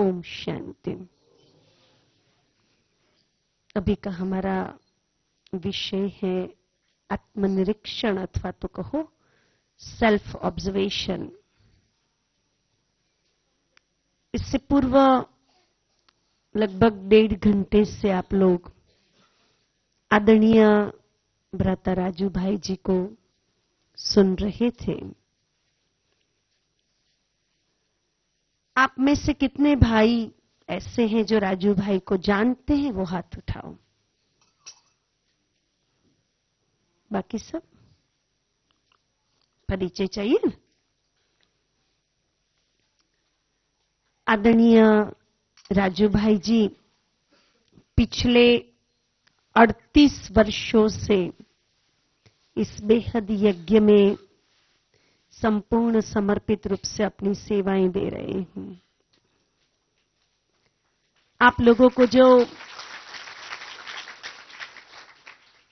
ओम शांति। अभी का हमारा विषय है आत्मनिरीक्षण अथवा तो कहो सेल्फ ऑब्जर्वेशन। इससे पूर्व लगभग 1.5 घंटे से आप लोग आदरणीय भ्राता राजू भाई जी को सुन रहे थे। आप में से कितने भाई ऐसे हैं जो राजू भाई को जानते हैं? वो हाथ उठाओ। बाकी सब परिचय चाहिए। आदरणीय राजू भाई जी पिछले 38 वर्षों से इस बेहद यज्ञ में संपूर्ण समर्पित रूप से अपनी सेवाएं दे रहे हैं। आप लोगों को जो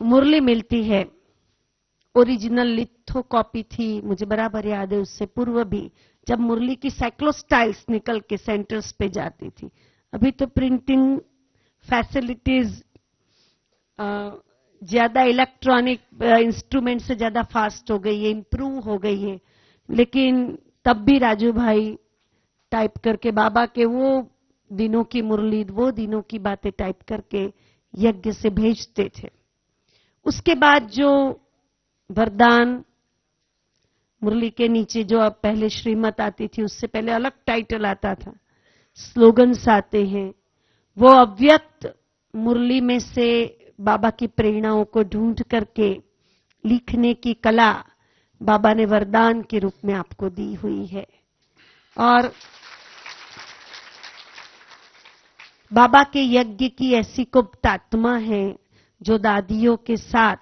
मुरली मिलती है, ओरिजिनल लिथो कॉपी थी, मुझे बराबर याद है। उससे पूर्व भी जब मुरली की साइक्लोस्टाइल्स निकल के सेंटर्स पे जाती थी। अभी तो प्रिंटिंग फैसिलिटीज ज्यादा इलेक्ट्रॉनिक इंस्ट्रूमेंट से ज्यादा फास्ट हो गई है, इंप्रूव हो गई है। लेकिन तब भी राजू भाई टाइप करके बाबा के वो दिनों की मुरली, वो दिनों की बातें टाइप करके यज्ञ से भेजते थे। उसके बाद जो वरदान मुरली के नीचे जो अब पहले श्रीमत आती थी, उससे पहले अलग टाइटल आता था, स्लोगन्स आते हैं। वो अव्यक्त मुरली में से बाबा की प्रेरणाओं को ढूंढ करके लिखने की कला बाबा ने वरदान के रूप में आपको दी हुई है। और बाबा के यज्ञ की ऐसी गुप्त आत्मा है जो दादियों के साथ,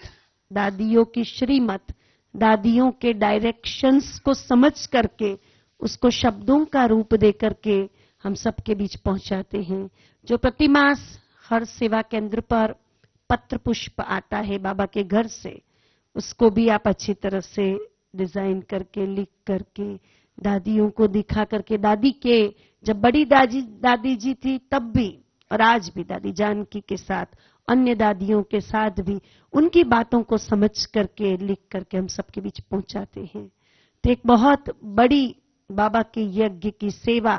दादियों की श्रीमत, दादियों के डायरेक्शंस को समझ करके उसको शब्दों का रूप दे करके हम सबके बीच पहुंचाते हैं। जो प्रतिमास हर सेवा केंद्र पर पत्र पुष्प आता है बाबा के घर से, उसको भी आप अच्छी तरह से डिजाइन करके, लिख करके, दादियों को दिखा करके, दादी के जब बड़ी दादी जी थी तब भी और आज भी दादी जानकी के साथ, अन्य दादियों के साथ भी उनकी बातों को समझ करके, लिख करके हम सबके बीच पहुंचाते हैं। तो एक बहुत बड़ी बाबा के यज्ञ की सेवा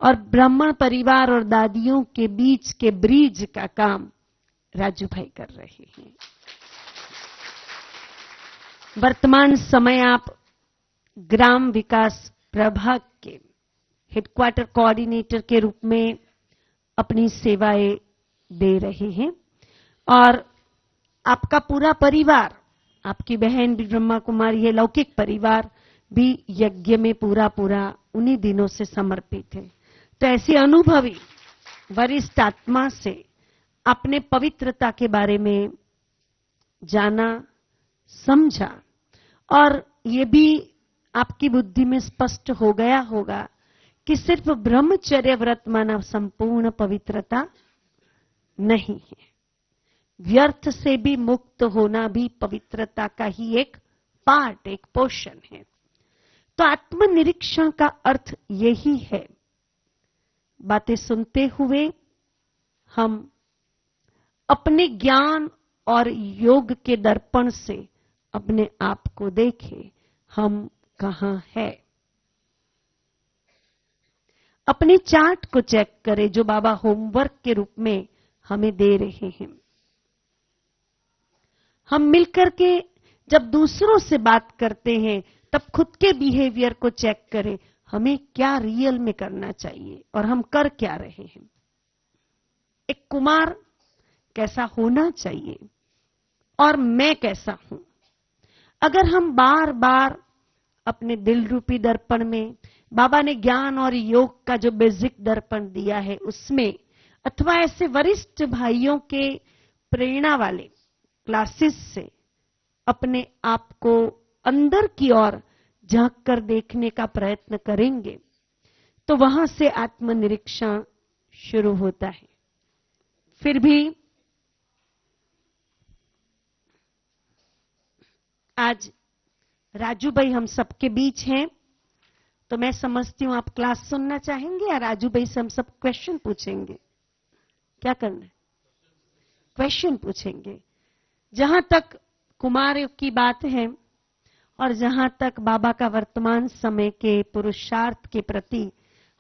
और ब्राह्मण परिवार और दादियों के बीच के ब्रिज का काम राजू भाई कर रहे हैं। वर्तमान समय आप ग्राम विकास प्रभाग के हेडक्वार्टर कोऑर्डिनेटर के रूप में अपनी सेवाएं दे रहे हैं। और आपका पूरा परिवार, आपकी बहन भी ब्रह्मा कुमारी है, लौकिक परिवार भी यज्ञ में पूरा उन्हीं दिनों से समर्पित है। तो ऐसी अनुभवी वरिष्ठ आत्मा से अपने पवित्रता के बारे में जाना, समझा, और ये भी आपकी बुद्धि में स्पष्ट हो गया होगा कि सिर्फ ब्रह्मचर्य व्रत माना संपूर्ण पवित्रता नहीं है। व्यर्थ से भी मुक्त होना भी पवित्रता का ही एक पार्ट, एक पोर्शन है। तो आत्मनिरीक्षण का अर्थ यही है। बातें सुनते हुए हम अपने ज्ञान और योग के दर्पण से अपने आप को देखें, हम कहां हैं। अपने चार्ट को चेक करें जो बाबा होमवर्क के रूप में हमें दे रहे हैं। हम मिलकर के जब दूसरों से बात करते हैं तब खुद के बिहेवियर को चेक करें, हमें क्या रियल में करना चाहिए और हम कर क्या रहे हैं। एक कुमार कैसा होना चाहिए और मैं कैसा हूं। अगर हम बार बार अपने दिल रूपी दर्पण में, बाबा ने ज्ञान और योग का जो बेसिक दर्पण दिया है उसमें, अथवा ऐसे वरिष्ठ भाइयों के प्रेरणा वाले क्लासेस से अपने आप को अंदर की ओर झांक कर देखने का प्रयत्न करेंगे तो वहां से आत्मनिरीक्षण शुरू होता है। फिर भी आज राजू भाई हम सबके बीच हैं तो मैं समझती हूं आप क्लास सुनना चाहेंगे या राजू भाई से हम सब क्वेश्चन पूछेंगे? क्या करना है? क्वेश्चन पूछेंगे। जहां तक कुमार की बात है और जहां तक बाबा का वर्तमान समय के पुरुषार्थ के प्रति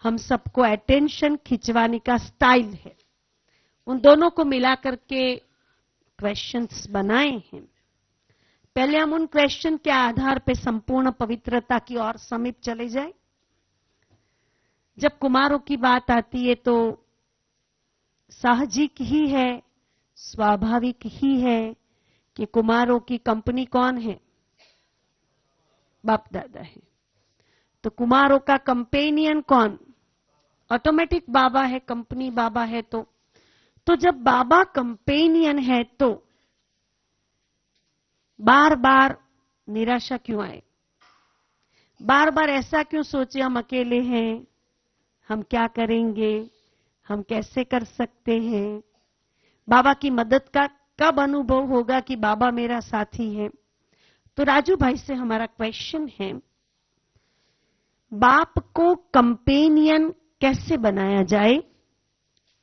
हम सबको अटेंशन खिंचवाने का स्टाइल है, उन दोनों को मिलाकर के क्वेश्चंस बनाए हैं। पहले हम उन क्वेश्चन के आधार पर संपूर्ण पवित्रता की ओर समीप चले जाए। जब कुमारों की बात आती है तो साहजिक ही है, स्वाभाविक ही है कि कुमारों की कंपनी कौन है? बाप दादा है। तो कुमारों का कंपेनियन कौन? ऑटोमेटिक बाबा है, कंपनी बाबा है। तो जब बाबा कंपेनियन है तो बार बार निराशा क्यों आए? बार बार ऐसा क्यों सोचे हम अकेले हैं, हम क्या करेंगे, हम कैसे कर सकते हैं? बाबा की मदद का कब अनुभव होगा कि बाबा मेरा साथी है? तो राजू भाई से हमारा क्वेश्चन है, बाप को कंपेनियन कैसे बनाया जाए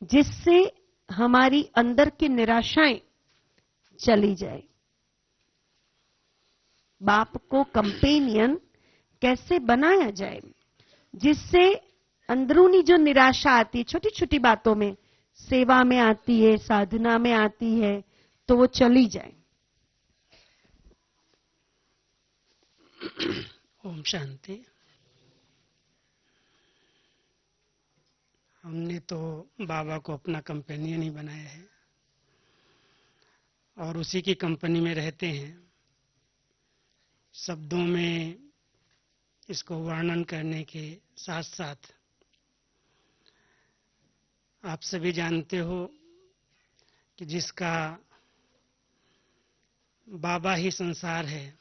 जिससे हमारी अंदर की निराशाएं चली जाए? बाप को कंपेनियन कैसे बनाया जाए जिससे अंदरूनी जो निराशा आती है छोटी छोटी बातों में, सेवा में आती है, साधना में आती है, तो वो चली जाए। ओम शांति। हमने तो बाबा को अपना कंपेनियन ही बनाया है और उसी की कंपनी में रहते हैं। शब्दों में इसको वर्णन करने के साथ साथ आप सभी जानते हो कि जिसका बाबा ही संसार है,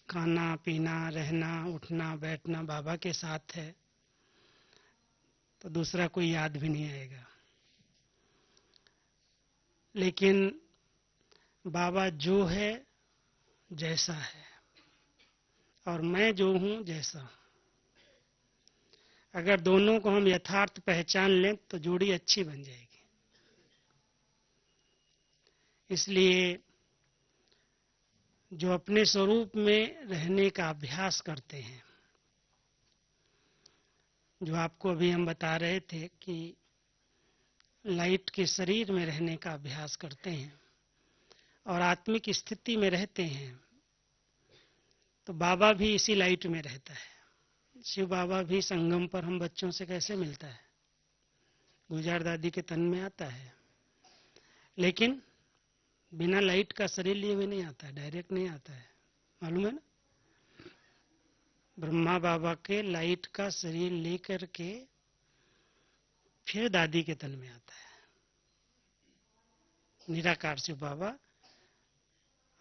खाना पीना रहना उठना बैठना बाबा के साथ है, तो दूसरा कोई याद भी नहीं आएगा। लेकिन बाबा जो है जैसा है और मैं जो हूं जैसा हूं, अगर दोनों को हम यथार्थ पहचान लें तो जोड़ी अच्छी बन जाएगी। इसलिए जो अपने स्वरूप में रहने का अभ्यास करते हैं, जो आपको अभी हम बता रहे थे कि लाइट के शरीर में रहने का अभ्यास करते हैं और आत्मिक स्थिति में रहते हैं, तो बाबा भी इसी लाइट में रहता है। शिव बाबा भी संगम पर हम बच्चों से कैसे मिलता है? गुजार दादी के तन में आता है, लेकिन बिना लाइट का शरीर लिए हुए नहीं आता है, डायरेक्ट नहीं आता है, मालूम है ना? ब्रह्मा बाबा के लाइट का शरीर लेकर के फिर दादी के तन में आता है। निराकार शिव बाबा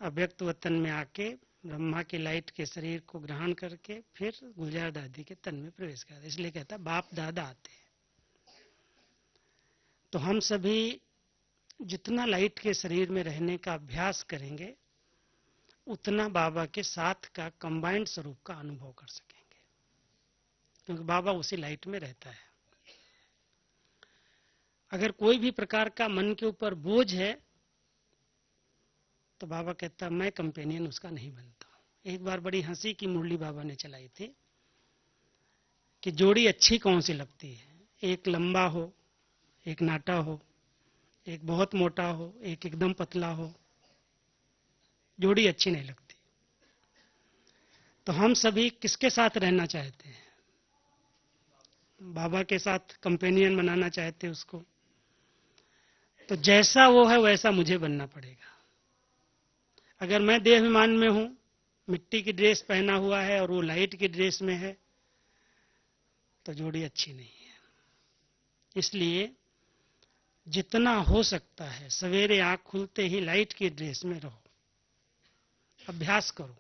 अव्यक्त वतन में आके ब्रह्मा की लाइट के शरीर को ग्रहण करके फिर गुजार दादी के तन में प्रवेश करता है। इसलिए कहता है बाप दादा आते हैं। तो हम सभी जितना लाइट के शरीर में रहने का अभ्यास करेंगे उतना बाबा के साथ का कंबाइंड स्वरूप का अनुभव कर सकेंगे, क्योंकि बाबा उसी लाइट में रहता है। अगर कोई भी प्रकार का मन के ऊपर बोझ है तो बाबा कहता मैं कंपेनियन उसका नहीं बनता। एक बार बड़ी हंसी की मुरली बाबा ने चलाई थी कि जोड़ी अच्छी कौन सी लगती है? एक लंबा हो, एक नाटा हो, एक बहुत मोटा हो, एक एकदम पतला हो, जोड़ी अच्छी नहीं लगती। तो हम सभी किसके साथ रहना चाहते हैं? बाबा के साथ कंपेनियन बनाना चाहते हैं उसको। तो जैसा वो है वैसा मुझे बनना पड़ेगा। अगर मैं देह अभिमान में हूं, मिट्टी की ड्रेस पहना हुआ है और वो लाइट की ड्रेस में है, तो जोड़ी अच्छी नहीं है। इसलिए जितना हो सकता है सवेरे आंख खुलते ही लाइट की ड्रेस में रहो, अभ्यास करो।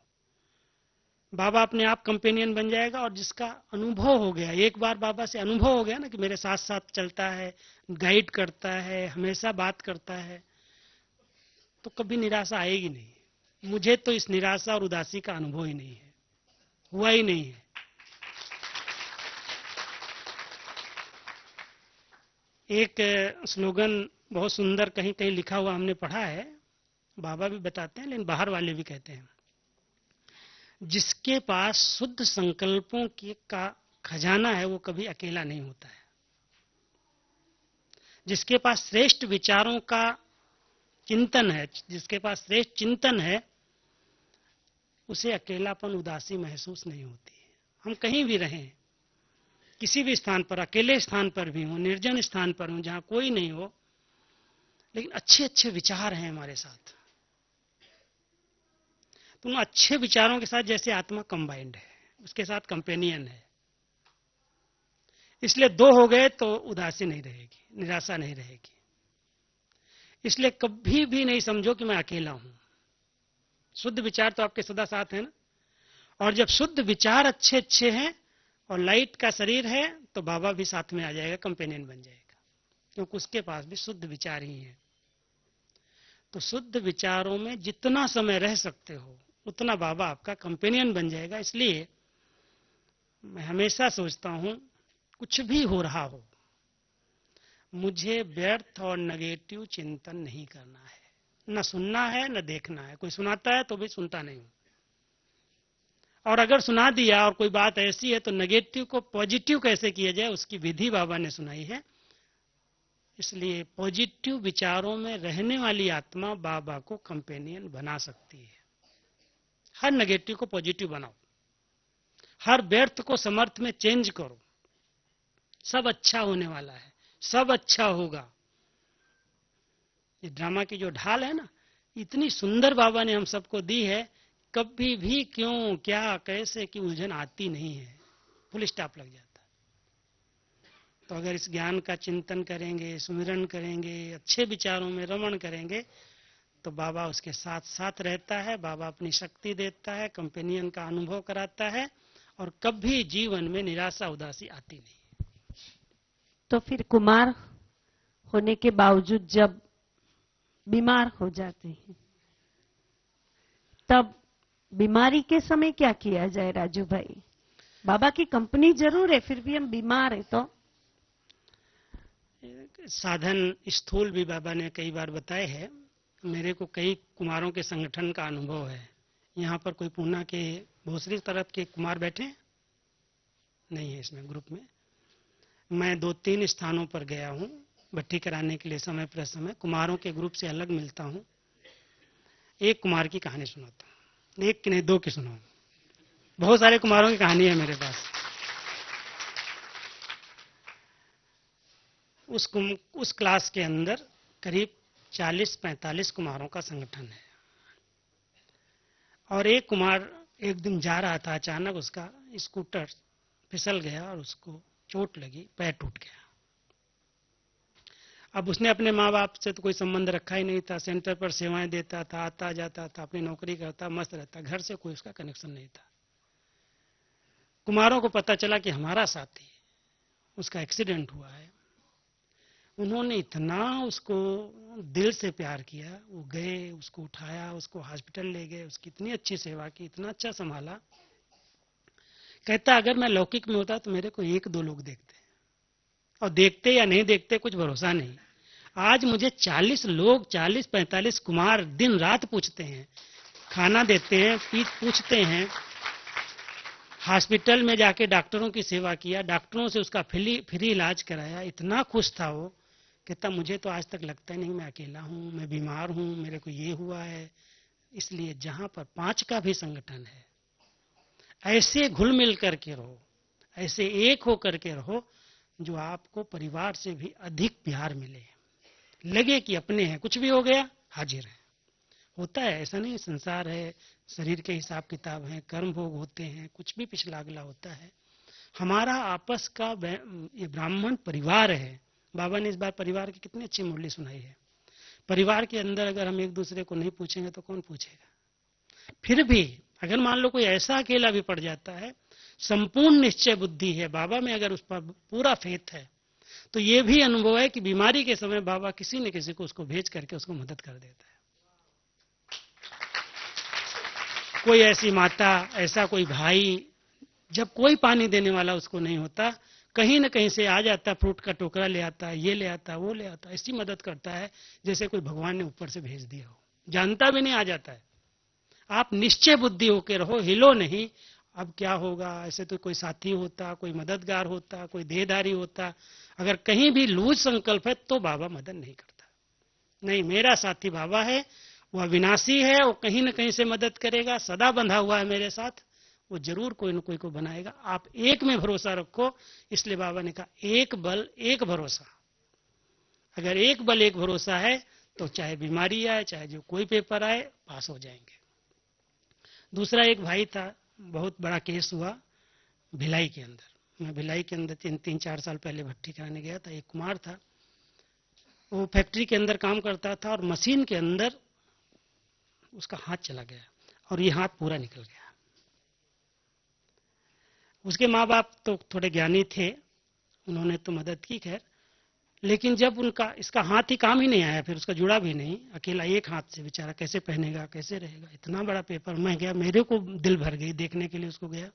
बाबा अपने आप कंपेनियन बन जाएगा। और जिसका अनुभव हो गया, एक बार बाबा से अनुभव हो गया ना कि मेरे साथ साथ चलता है, गाइड करता है, हमेशा बात करता है, तो कभी निराशा आएगी नहीं। मुझे तो इस निराशा और उदासी का अनुभव ही नहीं है, हुआ ही नहीं है। एक स्लोगन बहुत सुंदर कहीं कहीं लिखा हुआ हमने पढ़ा है, बाबा भी बताते हैं लेकिन बाहर वाले भी कहते हैं, जिसके पास शुद्ध संकल्पों की का खजाना है वो कभी अकेला नहीं होता है। जिसके पास श्रेष्ठ विचारों का चिंतन है, जिसके पास श्रेष्ठ चिंतन है, उसे अकेलापन उदासी महसूस नहीं होती है। हम कहीं भी रहें, किसी भी स्थान पर, अकेले स्थान पर भी हो, निर्जन स्थान पर हो, जहां कोई नहीं हो, लेकिन अच्छे अच्छे विचार हैं हमारे साथ, तो उन अच्छे विचारों के साथ जैसे आत्मा कंबाइंड है, उसके साथ कंपेनियन है। इसलिए दो हो गए तो उदासी नहीं रहेगी, निराशा नहीं रहेगी। इसलिए कभी भी नहीं समझो कि मैं अकेला हूं। शुद्ध विचार तो आपके सदा साथ है ना, और जब शुद्ध विचार अच्छे अच्छे हैं और लाइट का शरीर है तो बाबा भी साथ में आ जाएगा, कंपेनियन बन जाएगा, क्योंकि उसके पास भी शुद्ध विचार ही है। तो शुद्ध विचारों में जितना समय रह सकते हो उतना बाबा आपका कंपेनियन बन जाएगा। इसलिए मैं हमेशा सोचता हूं, कुछ भी हो रहा हो, मुझे व्यर्थ और नेगेटिव चिंतन नहीं करना है, न सुनना है न देखना है। कोई सुनाता है तो भी सुनता नहीं हूं, और अगर सुना दिया और कोई बात ऐसी है तो नेगेटिव को पॉजिटिव कैसे किया जाए उसकी विधि बाबा ने सुनाई है। इसलिए पॉजिटिव विचारों में रहने वाली आत्मा बाबा को कंपेनियन बना सकती है। हर नेगेटिव को पॉजिटिव बनाओ, हर व्यर्थ को समर्थ में चेंज करो। सब अच्छा होने वाला है, सब अच्छा होगा। ये ड्रामा की जो ढाल है ना, इतनी सुंदर बाबा ने हम सबको दी है, कभी भी क्यों क्या कैसे की उलझन आती नहीं है, फुल स्टॉप लग जाता। तो अगर इस ज्ञान का चिंतन करेंगे, सुमिरन करेंगे, अच्छे विचारों में रमण करेंगे, तो बाबा उसके साथ साथ रहता है, बाबा अपनी शक्ति देता है, कंपेनियन का अनुभव कराता है, और कभी जीवन में निराशा उदासी आती नहीं। तो फिर कुमार होने के बावजूद जब बीमार हो जाते हैं, तब बीमारी के समय क्या किया जाए राजू भाई? बाबा की कंपनी जरूर है, फिर भी हम बीमार है तो साधन स्थूल भी बाबा ने कई बार बताए हैं। मेरे को कई कुमारों के संगठन का अनुभव है। यहाँ पर कोई पूना के भोसरी तरफ के कुमार बैठे नहीं है इसमें ग्रुप में। मैं 2-3 स्थानों पर गया हूँ भट्टी कराने के लिए, समय पर समय कुमारों के ग्रुप से अलग मिलता हूँ। एक कुमार की कहानी सुनाता हूँ, एक की नहीं 2 की सुनाऊँ। बहुत सारे कुमारों की कहानी है मेरे पास। उस क्लास के अंदर करीब 40-45 कुमारों का संगठन है, और एक कुमार एक दिन जा रहा था, अचानक उसका स्कूटर फिसल गया और उसको चोट लगी, पैर टूट गया। अब उसने अपने माँ बाप से तो कोई संबंध रखा ही नहीं था, सेंटर पर सेवाएं देता था, आता जाता था, अपनी नौकरी करता, मस्त रहता, घर से कोई उसका कनेक्शन नहीं था। कुमारों को पता चला कि हमारा साथी, उसका एक्सीडेंट हुआ है। उन्होंने इतना उसको दिल से प्यार किया, वो गए, उसको उठाया, उसको हॉस्पिटल ले गए, उसकी इतनी अच्छी सेवा की, इतना अच्छा संभाला। कहता अगर मैं लौकिक में होता तो मेरे को 1-2 लोग देखते, और देखते या नहीं देखते कुछ भरोसा नहीं। आज मुझे 40 लोग, 40-45 कुमार दिन रात पूछते हैं, खाना देते हैं, पूछते हैं। हॉस्पिटल में जाके डॉक्टरों की सेवा किया, डॉक्टरों से उसका फ्री इलाज कराया, इतना खुश था वो। कहता मुझे तो आज तक लगता ही नहीं मैं अकेला हूं, मैं बीमार हूं, मेरे को ये हुआ है। इसलिए जहां पर 5 का भी संगठन है, ऐसे घुल मिल करके रहो, ऐसे एक हो करके रहो, जो आपको परिवार से भी अधिक प्यार मिले, लगे कि अपने हैं। कुछ भी हो गया हाजिर है। होता है ऐसा नहीं, संसार है, शरीर के हिसाब किताब है, कर्म भोग होते हैं, कुछ भी पिछला अगला होता है। हमारा आपस का ये ब्राह्मण परिवार है। बाबा ने इस बार परिवार की कितनी अच्छी मूल्य सुनाई है। परिवार के अंदर अगर हम एक दूसरे को नहीं पूछेंगे तो कौन पूछेगा। फिर भी अगर मान लो कोई ऐसा अकेला भी पड़ जाता है, संपूर्ण निश्चय बुद्धि है बाबा में, अगर उस पर पूरा फेथ है, तो ये भी अनुभव है कि बीमारी के समय बाबा किसी न किसी को उसको भेज करके उसको मदद कर देता है। कोई ऐसी माता, ऐसा कोई भाई, जब कोई पानी देने वाला उसको नहीं होता, कहीं न कहीं से आ जाता है, फ्रूट का टोकरा ले आता है, ये ले आता है, वो ले आता है, ऐसी मदद करता है जैसे कोई भगवान ने ऊपर से भेज दिया हो, जानता भी नहीं आ जाता है। आप निश्चय बुद्धि होकर रहो, हिलो नहीं। अब क्या होगा, ऐसे तो कोई साथी होता, कोई मददगार होता, कोई देहधारी होता, अगर कहीं भी लूज संकल्प है तो बाबा मदद नहीं करता। नहीं, मेरा साथी बाबा है, वह विनाशी है, वो कहीं न कहीं से मदद करेगा, सदा बंधा हुआ है मेरे साथ, वो जरूर कोई न कोई को बनाएगा। आप एक में भरोसा रखो। इसलिए बाबा ने कहा एक बल एक भरोसा। अगर एक बल एक भरोसा है तो चाहे बीमारी आए, चाहे जो कोई पेपर आए, पास हो जाएंगे। दूसरा एक भाई था, बहुत बड़ा केस हुआ भिलाई के अंदर। मैं भिलाई के अंदर 3-4 साल पहले भट्टी कराने गया था। एक कुमार था, वो फैक्ट्री के अंदर काम करता था और मशीन के अंदर उसका हाथ चला गया और ये हाथ पूरा निकल गया। उसके माँ बाप तो थोड़े ज्ञानी थे, उन्होंने तो मदद की खैर, लेकिन जब उनका इसका हाथ ही काम ही नहीं आया, फिर उसका जुड़ा भी नहीं, अकेला एक हाथ से बेचारा कैसे पहनेगा, कैसे रहेगा। इतना बड़ा पेपर, मैं गया, मेरे को दिल भर गई देखने के लिए उसको गया।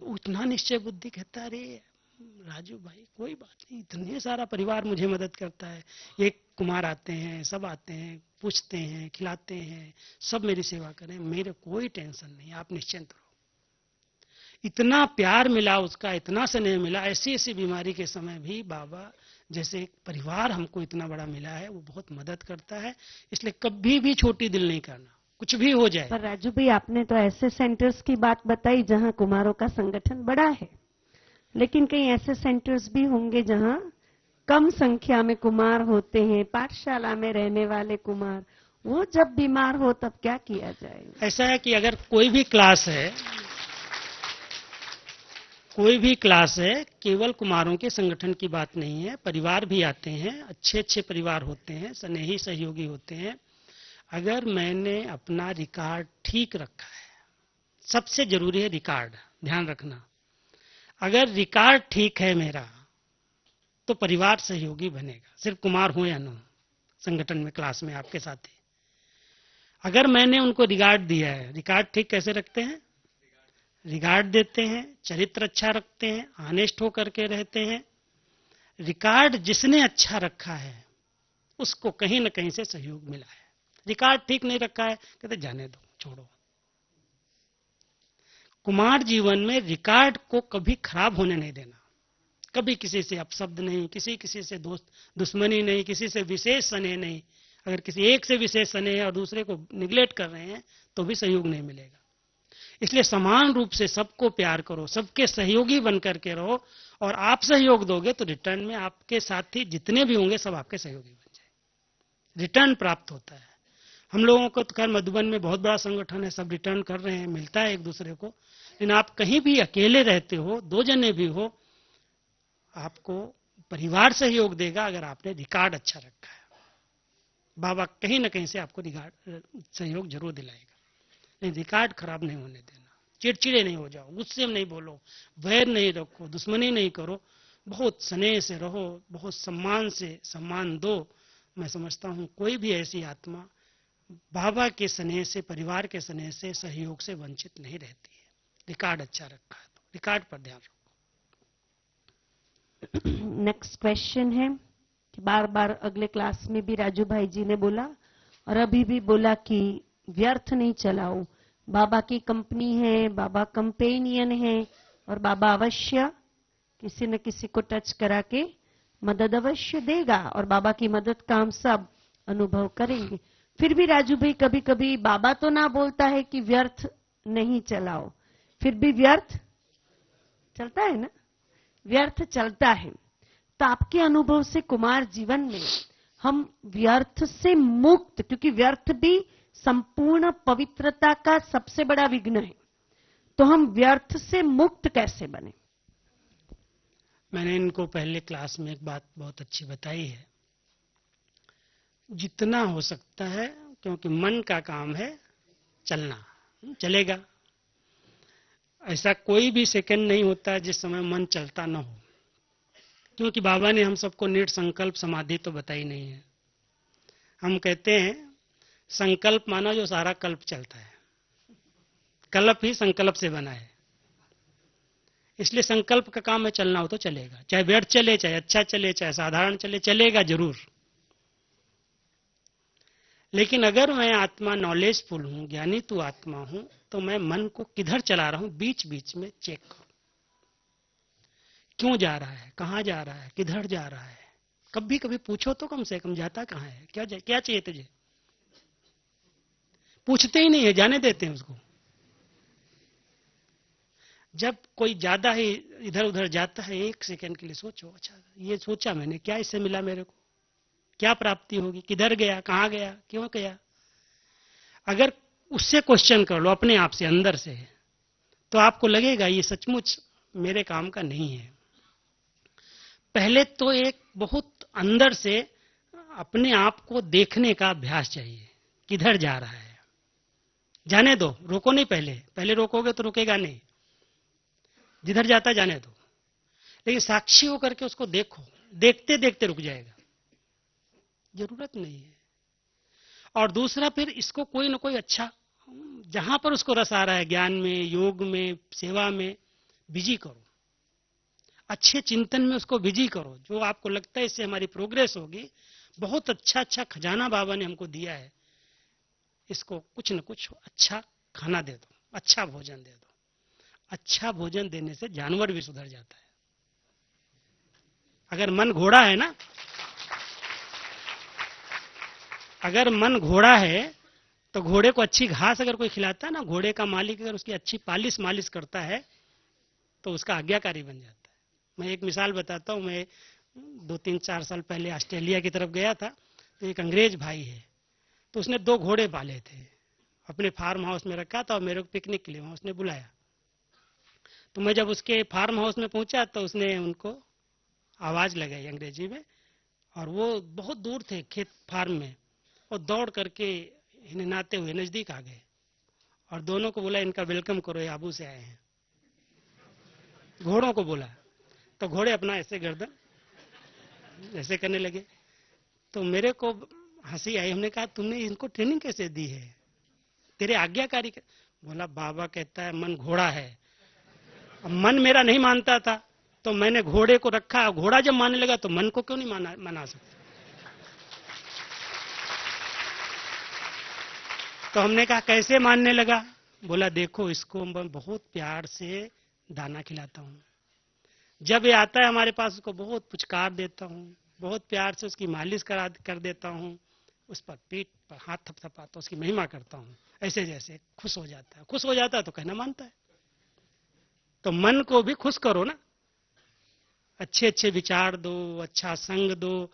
उतना निश्चय बुद्धि, कहता अरे राजू भाई कोई बात नहीं, इतने सारा परिवार मुझे मदद करता है, एक कुमार आते हैं, सब आते हैं, पूछते हैं, खिलाते हैं, सब मेरी सेवा करें, मेरे कोई टेंशन नहीं, आप निश्चिंत रहो। इतना प्यार मिला उसका, इतना स्नेह मिला। ऐसी ऐसी बीमारी के समय भी बाबा जैसे एक परिवार हमको इतना बड़ा मिला है, वो बहुत मदद करता है। इसलिए कभी भी छोटी दिल नहीं करना, कुछ भी हो जाए। पर राजू भाई, आपने तो ऐसे सेंटर्स की बात बताई जहां कुमारों का संगठन बड़ा है, लेकिन कई ऐसे सेंटर्स भी होंगे जहां कम संख्या में कुमार होते हैं, पाठशाला में रहने वाले कुमार, वो जब बीमार हो तब क्या किया जाए? ऐसा है कि अगर कोई भी क्लास है, कोई भी क्लास है, केवल कुमारों के संगठन की बात नहीं है, परिवार भी आते हैं, अच्छे अच्छे परिवार होते हैं, स्नेही सहयोगी होते हैं। अगर मैंने अपना रिकॉर्ड ठीक रखा है, सबसे जरूरी है रिकॉर्ड, ध्यान रखना। अगर रिकॉर्ड ठीक है मेरा, तो परिवार सहयोगी बनेगा, सिर्फ कुमार हो या ना हो, संगठन में, क्लास में आपके साथी। अगर मैंने उनको रिकॉर्ड दिया है, रिकॉर्ड ठीक कैसे रखते हैं? रिकॉर्ड देते हैं, चरित्र अच्छा रखते हैं, ऑनेस्ट होकर के रहते हैं। रिकॉर्ड जिसने अच्छा रखा है उसको कहीं न कहीं से सहयोग मिला है। रिकॉर्ड ठीक नहीं रखा है, कहते जाने दो, छोड़ो। कुमार जीवन में रिकॉर्ड को कभी खराब होने नहीं देना, कभी किसी से अपशब्द नहीं, किसी से दोस्त दुश्मनी नहीं, किसी से विशेष स्नेह नहीं। अगर किसी एक से विशेष स्नेह है और दूसरे को निगलेक्ट कर रहे हैं तो भी सहयोग नहीं मिलेगा। इसलिए समान रूप से सबको प्यार करो, सबके सहयोगी बन करके रहो, और आप सहयोग दोगे तो रिटर्न में आपके साथी जितने भी होंगे सब आपके सहयोगी बन जाए, रिटर्न प्राप्त होता है। हम लोगों को तो खैर मधुबन में बहुत बड़ा संगठन है, सब रिटर्न कर रहे हैं, मिलता है एक दूसरे को। लेकिन आप कहीं भी अकेले रहते हो, 2 जने भी हो, आपको परिवार सहयोग देगा अगर आपने रिकॉर्ड अच्छा रखा है। बाबा कहीं ना कहीं से आपको रिकॉर्ड सहयोग जरूर दिलाएगा। नहीं, रिकॉर्ड खराब नहीं होने देना, चिड़चिड़े नहीं हो जाओ, गुस्से में नहीं बोलो, वैर नहीं रखो, दुश्मनी नहीं करो, बहुत स्नेह से रहो, बहुत सम्मान से सम्मान दो। मैं समझता हूं कोई भी ऐसी आत्मा बाबा के स्नेह से, परिवार के स्नेह से, सहयोग से वंचित नहीं रहती है। रिकॉर्ड अच्छा रखा है तो रिकॉर्ड पर ध्यान रखो। नेक्स्ट क्वेश्चन है कि बार बार अगले क्लास में भी राजू भाई जी ने बोला और अभी भी बोला कि व्यर्थ नहीं चलाओ, बाबा की कंपनी है, बाबा कंपेनियन है, और बाबा अवश्य किसी न किसी को टच करा के मदद अवश्य देगा, और बाबा की मदद का हम सब अनुभव करेंगे। फिर भी राजू भाई, कभी कभी बाबा तो ना बोलता है कि व्यर्थ नहीं चलाओ, फिर भी व्यर्थ चलता है ना, व्यर्थ चलता है। तो आपके अनुभव से कुमार जीवन में हम व्यर्थ से मुक्त, क्योंकि व्यर्थ भी संपूर्ण पवित्रता का सबसे बड़ा विघ्न है, तो हम व्यर्थ से मुक्त कैसे बने? मैंने इनको पहले क्लास में एक बात बहुत अच्छी बताई है, जितना हो सकता है, क्योंकि मन का काम है चलना, चलेगा। ऐसा कोई भी सेकंड नहीं होता है जिस समय मन चलता ना हो, क्योंकि बाबा ने हम सबको निट संकल्प समाधि तो बताई नहीं है। हम कहते हैं संकल्प माना जो सारा कल्प चलता है, कल्प ही संकल्प से बना है। इसलिए संकल्प का काम है, चलना हो तो चलेगा, चाहे व्यर्थ चले, चाहे अच्छा चले, चाहे साधारण चले, चलेगा जरूर। लेकिन अगर मैं आत्मा नॉलेजफुल हूं, ज्ञानी तू आत्मा हूं, तो मैं मन को किधर चला रहा हूं बीच बीच में चेक करूं, क्यों जा रहा है, कहां जा रहा है, किधर जा रहा है। कभी कभी पूछो तो कम से कम, जाता कहां है, क्या चाहिए तुझे। पूछते ही नहीं है, जाने देते हैं उसको। जब कोई ज्यादा ही इधर उधर जाता है, एक सेकंड के लिए सोचो, अच्छा ये सोचा मैंने, क्या इससे मिला मेरे को, क्या प्राप्ति होगी, किधर गया, कहां गया, क्यों गया। अगर उससे क्वेश्चन कर लो अपने आप से, अंदर से, तो आपको लगेगा ये सचमुच मेरे काम का नहीं है। पहले तो एक बहुत अंदर से अपने आप को देखने का अभ्यास चाहिए, किधर जा रहा है। जाने दो, रोको नहीं, पहले रोकोगे तो रुकेगा नहीं, जिधर जाता जाने दो। लेकिन साक्षी होकर के उसको देखो, देखते देखते रुक जाएगा, जरूरत नहीं है। और दूसरा, फिर इसको कोई ना कोई अच्छा, जहां पर उसको रस आ रहा है, ज्ञान में, योग में, सेवा में, बिजी करो, अच्छे चिंतन में उसको बिजी करो। जो आपको लगता है इससे हमारी प्रोग्रेस होगी, बहुत अच्छा अच्छा खजाना बाबा ने हमको दिया है, इसको कुछ न कुछ अच्छा खाना दे दो, अच्छा भोजन दे दो। अच्छा भोजन देने से जानवर भी सुधर जाता है। अगर मन घोड़ा है ना, अगर मन घोड़ा है तो घोड़े को अच्छी घास अगर कोई खिलाता है ना, घोड़े का मालिक अगर उसकी अच्छी मालिश करता है तो उसका आज्ञाकारी बन जाता है। मैं एक मिसाल बताता हूं। मैं 2-3-4 साल पहले ऑस्ट्रेलिया की तरफ गया था, तो एक अंग्रेज भाई है, तो उसने 2 घोड़े पाले थे, अपने फार्म हाउस में रखा था और मेरे को पिकनिक के लिए वहां उसने बुलाया। तो मैं जब उसके फार्म हाउस में पहुंचा तो उसने उनको आवाज लगाई अंग्रेजी में, और वो बहुत दूर थे खेत फार्म में, और दौड़ करके हिननाते हुए नजदीक आ गए और दोनों को बोला इनका वेलकम करो, ये आबू से आए हैं। घोड़ों को बोला, तो घोड़े अपना ऐसे गर्दन ऐसे करने लगे। तो मेरे को हंसी आई, हमने कहा तुमने इनको ट्रेनिंग कैसे दी है, तेरे आज्ञाकारी। बोला बाबा कहता है मन घोड़ा है। अब मन मेरा नहीं मानता था, तो मैंने घोड़े को रखा, घोड़ा जब मानने लगा तो मन को क्यों नहीं मना सकता। तो हमने कहा कैसे मानने लगा। बोला देखो इसको मैं बहुत प्यार से दाना खिलाता हूं, जब ये आता है हमारे पास उसको बहुत पुचकार देता हूं, बहुत प्यार से उसकी मालिश कर देता हूं, उस पर पीठ पर हाथ थपथपाता, उसकी महिमा करता हूं, ऐसे जैसे खुश हो जाता है। खुश हो जाता है तो कहना मानता है। तो मन को भी खुश करो ना, अच्छे अच्छे विचार दो, अच्छा संग दो।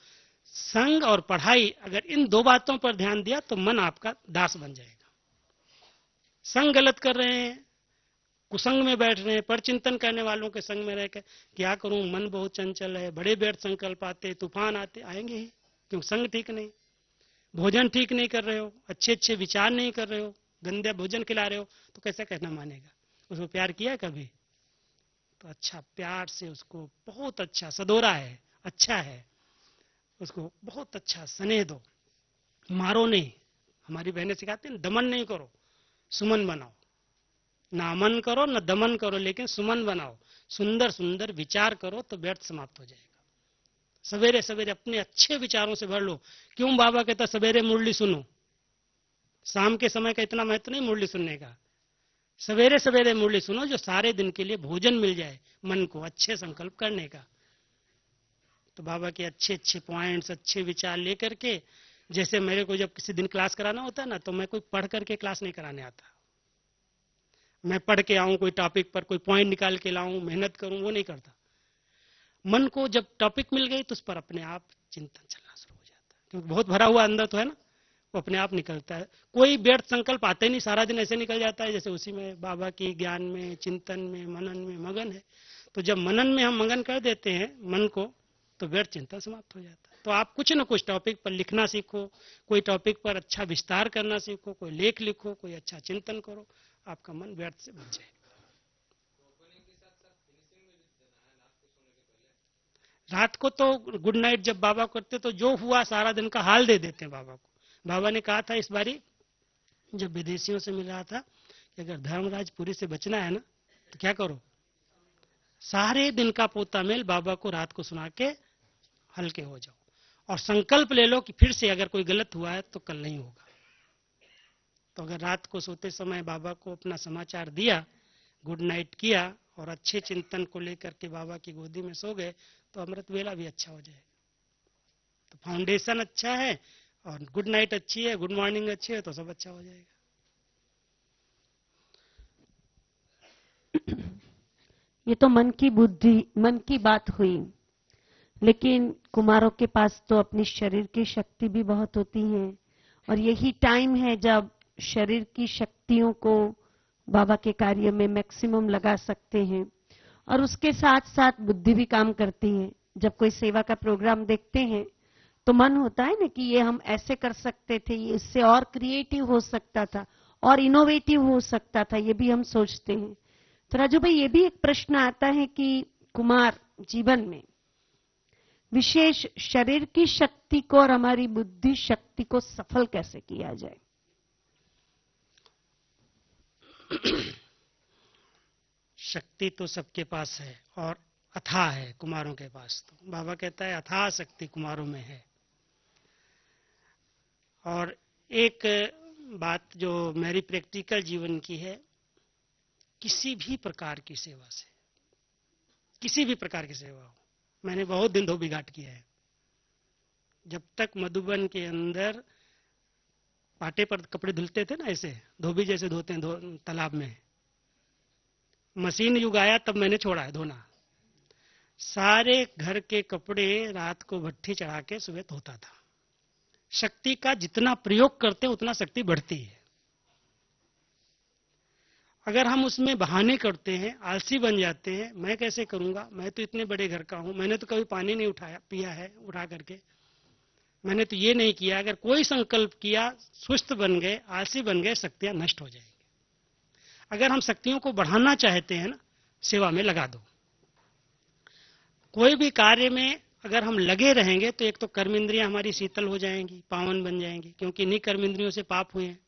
संग और पढ़ाई, अगर इन 2 बातों पर ध्यान दिया तो मन आपका दास बन जाएगा। संग गलत कर रहे हैं, कुसंग में बैठ रहे हैं, पर चिंतन करने वालों के संग में रहकर क्या करूं, मन बहुत चंचल है, बड़े व्यर्थ संकल्प आते, तूफान आते, आएंगे ही, क्यों संग ठीक नहीं, भोजन ठीक नहीं कर रहे हो, अच्छे अच्छे विचार नहीं कर रहे हो, गंदे भोजन खिला रहे हो, तो कैसे कहना मानेगा। उसको प्यार किया कभी, तो अच्छा प्यार से उसको बहुत अच्छा, सदोरा है, अच्छा है, उसको बहुत अच्छा स्नेह दो, मारो नहीं। हमारी बहनें सिखाती हैं दमन नहीं करो, सुमन बनाओ, ना अमन करो ना दमन करो, लेकिन सुमन बनाओ, सुंदर सुंदर विचार करो, तो व्यर्थ समाप्त हो जाएगा। सवेरे सवेरे अपने अच्छे विचारों से भर लो। क्यों बाबा कहता सवेरे मुरली सुनो, शाम के समय का इतना महत्व नहीं मुरली सुनने का, सवेरे सवेरे मुरली सुनो, जो सारे दिन के लिए भोजन मिल जाए मन को अच्छे संकल्प करने का। तो बाबा के अच्छे अच्छे पॉइंट्स, अच्छे विचार लेकर के, जैसे मेरे को जब किसी दिन क्लास कराना होता है ना, तो मैं कोई पढ़ करके क्लास नहीं कराने आता, मैं पढ़ के आऊं कोई टॉपिक पर, कोई पॉइंट निकाल के लाऊं, मेहनत करूं, वो नहीं करता। मन को जब टॉपिक मिल गई तो उस पर अपने आप चिंतन चलना शुरू हो जाता है, क्योंकि बहुत भरा हुआ अंदर तो है ना, वो अपने आप निकलता है। कोई व्यर्थ संकल्प आते नहीं, सारा दिन ऐसे निकल जाता है जैसे उसी में बाबा की ज्ञान में, चिंतन में, मनन में मगन है। तो जब मनन में हम मगन कर देते हैं मन को, तो व्यर्थ चिंतन समाप्त हो जाता है। तो आप कुछ न कुछ टॉपिक पर लिखना सीखो, कोई टॉपिक पर अच्छा विस्तार करना सीखो, कोई लेख लिखो, कोई अच्छा चिंतन करो, आपका मन व्यर्थ से बच जाएगा। रात को तो गुड नाइट जब बाबा करते तो जो हुआ सारा दिन का हाल दे देते हैं बाबा को। बाबा ने कहा था इस बारी जब विदेशियों से मिल रहा था कि अगर धर्मराजपुरी से बचना है ना, तो क्या करो, सारे दिन का पोता मेल बाबा को रात को सुना के हल्के हो जाओ और संकल्प ले लो कि फिर से अगर कोई गलत हुआ है तो कल नहीं होगा। तो अगर रात को सोते समय बाबा को अपना समाचार दिया, गुड नाइट किया और अच्छे चिंतन को लेकर के बाबा की गोदी में सो गए तो अमृत वेला भी अच्छा हो जाएगा। तो फाउंडेशन अच्छा है और गुड नाइट अच्छी है, गुड मॉर्निंग अच्छी है तो सब अच्छा हो जाएगा। ये तो मन की बुद्धि, मन की बात हुई, लेकिन कुमारों के पास तो अपनी शरीर की शक्ति भी बहुत होती है और यही टाइम है जब शरीर की शक्तियों को बाबा के कार्य में मैक्सिमम लगा सकते हैं और उसके साथ साथ बुद्धि भी काम करती है। जब कोई सेवा का प्रोग्राम देखते हैं तो मन होता है ना कि ये हम ऐसे कर सकते थे, ये इससे और क्रिएटिव हो सकता था और इनोवेटिव हो सकता था, ये भी हम सोचते हैं। तो राजू भाई, ये भी एक प्रश्न आता है कि कुमार जीवन में विशेष शरीर की शक्ति को और हमारी बुद्धि शक्ति को सफल कैसे किया जाए? शक्ति तो सबके पास है और अथाह है कुमारों के पास। तो बाबा कहता है अथाह शक्ति कुमारों में है। और एक बात जो मेरी प्रैक्टिकल जीवन की है, किसी भी प्रकार की सेवा से, किसी भी प्रकार की सेवा हो, मैंने बहुत दिन धोबी घाट किया है। जब तक मधुबन के अंदर पाटे पर कपड़े धुलते थे ना, ऐसे धोबी जैसे धोते हैं तालाब में, मशीन युग आया तब मैंने छोड़ा है धोना। सारे घर के कपड़े रात को भट्ठी चढ़ा के सुबह धोता था। शक्ति का जितना प्रयोग करते उतना शक्ति बढ़ती है। अगर हम उसमें बहाने करते हैं, आलसी बन जाते हैं, मैं कैसे करूंगा, मैं तो इतने बड़े घर का हूं, मैंने तो कभी पानी नहीं उठाया पिया है उठा करके, मैंने तो ये नहीं किया। अगर कोई संकल्प किया, सुस्त बन गए, आलसी बन गए, शक्तियां नष्ट हो जाएंगी। अगर हम शक्तियों को बढ़ाना चाहते हैं ना, सेवा में लगा दो। कोई भी कार्य में अगर हम लगे रहेंगे तो एक तो कर्म इंद्रियां हमारी शीतल हो जाएंगी, पावन बन जाएंगी, क्योंकि इन्हीं कर्म इंद्रियों से पाप हुए हैं।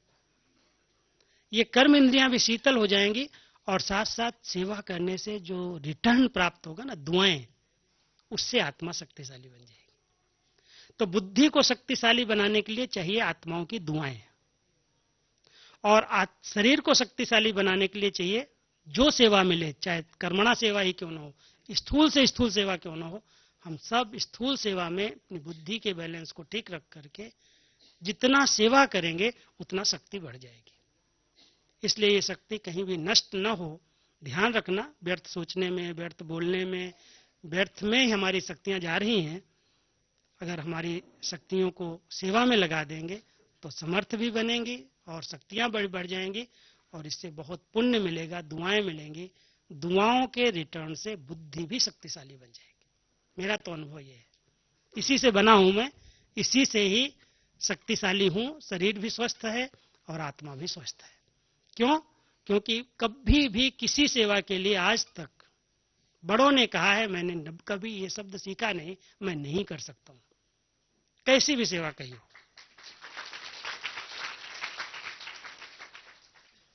ये कर्म इंद्रियां भी शीतल हो जाएंगी और साथ साथ सेवा करने से जो रिटर्न प्राप्त होगा ना, दुआएं, उससे आत्मा शक्तिशाली बन जाएगी। तो बुद्धि को शक्तिशाली बनाने के लिए चाहिए आत्माओं की दुआएं, और शरीर को शक्तिशाली बनाने के लिए चाहिए जो सेवा मिले, चाहे कर्मणा सेवा ही क्यों ना हो, स्थूल से स्थूल सेवा क्यों ना हो, हम सब स्थूल सेवा में अपनी बुद्धि के बैलेंस को ठीक रख करके जितना सेवा करेंगे उतना शक्ति बढ़ जाएगी। इसलिए ये शक्ति कहीं भी नष्ट न हो, ध्यान रखना। व्यर्थ सोचने में, व्यर्थ बोलने में, व्यर्थ में ही हमारी शक्तियां जा रही हैं। अगर हमारी शक्तियों को सेवा में लगा देंगे तो समर्थ भी बनेंगी और शक्तियां बढ़ जाएंगी और इससे बहुत पुण्य मिलेगा, दुआएं मिलेंगी। दुआओं के रिटर्न से बुद्धि भी शक्तिशाली बन जाएगी। मेरा तो अनुभव ये है, इसी से बना हूं मैं, इसी से ही शक्तिशाली हूं। शरीर भी स्वस्थ है और आत्मा भी स्वस्थ है। क्यों? क्योंकि कभी भी किसी सेवा के लिए आज तक बड़ों ने कहा है, मैंने कभी ये शब्द सीखा नहीं, मैं नहीं कर सकता हूं, कैसी भी सेवा कही हो।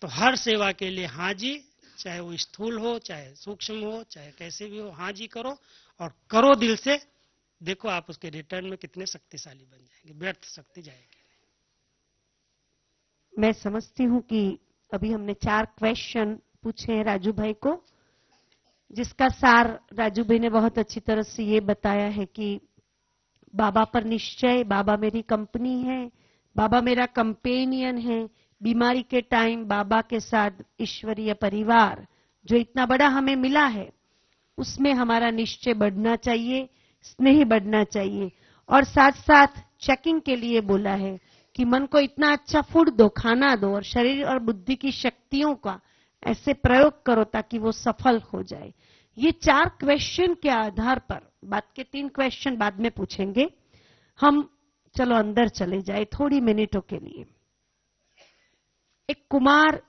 तो हर सेवा के लिए हाँ जी, चाहे वो स्थूल हो, चाहे सूक्ष्म हो, चाहे कैसे भी हो, हाँ जी करो और करो दिल से। देखो आप उसके रिटर्न में कितने शक्तिशाली बन जाएंगे, व्यर्थ शक्ति जाएगी। मैं समझती हूं कि अभी हमने 4 क्वेश्चन पूछे हैं राजू भाई को, जिसका सार राजू भाई ने बहुत अच्छी तरह से ये बताया है कि बाबा पर निश्चय, बाबा मेरी कंपनी है, बाबा मेरा कंपेनियन है। बीमारी के टाइम बाबा के साथ ईश्वरीय परिवार जो इतना बड़ा हमें मिला है, उसमें हमारा निश्चय बढ़ना चाहिए, स्नेह बढ़ना चाहिए। और साथ साथ चेकिंग के लिए बोला है कि मन को इतना अच्छा फूड दो, खाना दो, और शरीर और बुद्धि की शक्तियों का ऐसे प्रयोग करो ताकि वो सफल हो जाए। ये 4 क्वेश्चन के आधार पर, बात के 3 क्वेश्चन बाद में पूछेंगे हम। चलो अंदर चले जाए थोड़ी मिनटों के लिए। एक कुमार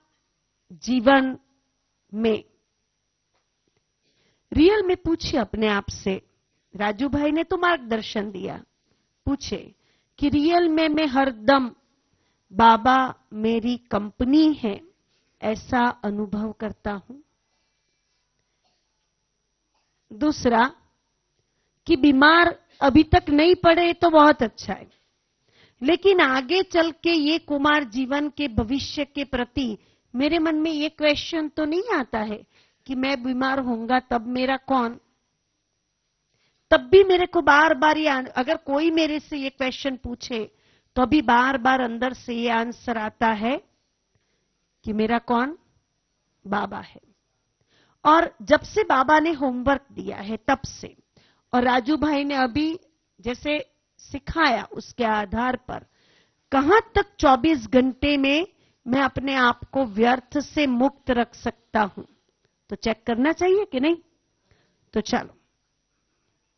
जीवन में रियल में पूछिए अपने आप से, राजू भाई ने तो मार्गदर्शन दिया, पूछे कि रियल में मैं हरदम बाबा मेरी कंपनी है ऐसा अनुभव करता हूं? दूसरा कि बीमार अभी तक नहीं पड़े तो बहुत अच्छा है, लेकिन आगे चल के ये कुमार जीवन के भविष्य के प्रति मेरे मन में ये क्वेश्चन तो नहीं आता है कि मैं बीमार होऊंगा तब मेरा कौन। तब भी मेरे को बार बार ये, अगर कोई मेरे से ये क्वेश्चन पूछे तो अभी बार बार अंदर से ये आंसर आता है कि मेरा कौन, बाबा है। और जब से बाबा ने होमवर्क दिया है तब से, और राजू भाई ने अभी जैसे सिखाया उसके आधार पर, कहां तक 24 घंटे में मैं अपने आप को व्यर्थ से मुक्त रख सकता हूं, तो चेक करना चाहिए कि नहीं। तो चलो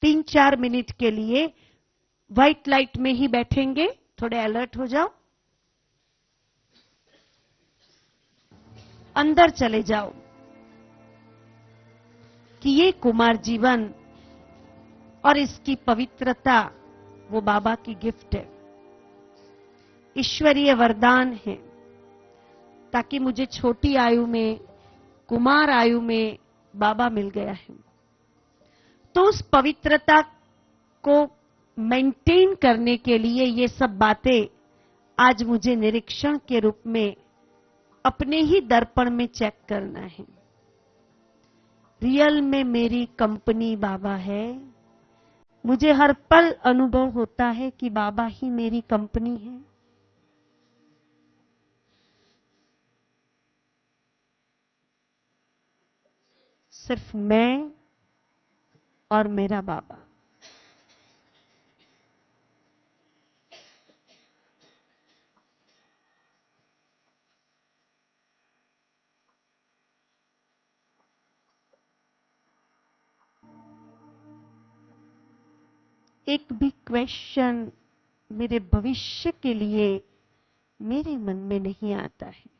3-4 मिनट के लिए व्हाइट लाइट में ही बैठेंगे, थोड़े अलर्ट हो जाओ, अंदर चले जाओ कि ये कुमार जीवन और इसकी पवित्रता वो बाबा की गिफ्ट है, ईश्वरीय वरदान है, ताकि मुझे छोटी आयु में, कुमार आयु में बाबा मिल गया है। तो उस पवित्रता को मेंटेन करने के लिए ये सब बातें आज मुझे निरीक्षण के रूप में अपने ही दर्पण में चेक करना है। रियल में मेरी कंपनी बाबा है। मुझे हर पल अनुभव होता है कि बाबा ही मेरी कंपनी है। सिर्फ मैं और मेरा बाबा। एक भी क्वेश्चन मेरे भविष्य के लिए मेरे मन में नहीं आता है।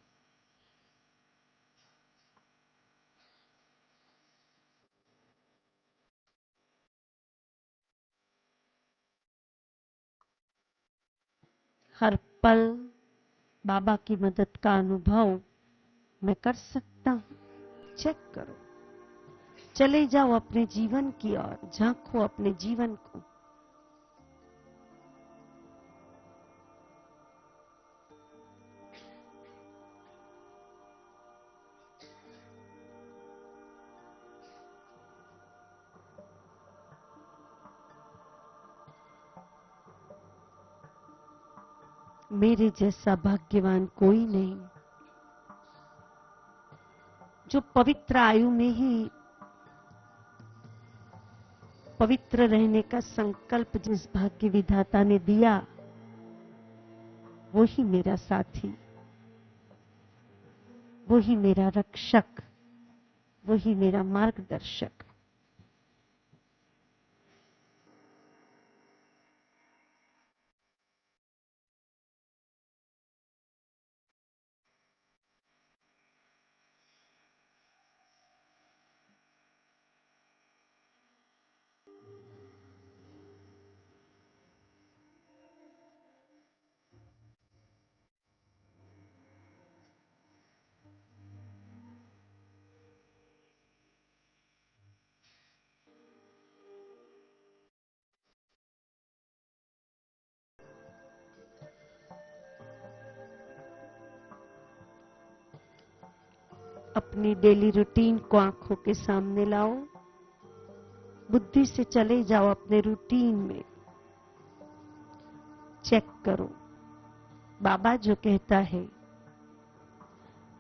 हर पल बाबा की मदद का अनुभव मैं कर सकता हूं। चेक करो, चले जाओ अपने जीवन की ओर, झांको अपने जीवन को। मेरे जैसा भाग्यवान कोई नहीं, जो पवित्र आयु में ही पवित्र रहने का संकल्प जिस भाग्य विधाता ने दिया, वो ही मेरा साथी, वो ही मेरा रक्षक, वो ही मेरा मार्गदर्शक। अपनी डेली रूटीन को आंखों के सामने लाओ, बुद्धि से चले जाओ अपने रूटीन में। चेक करो, बाबा जो कहता है,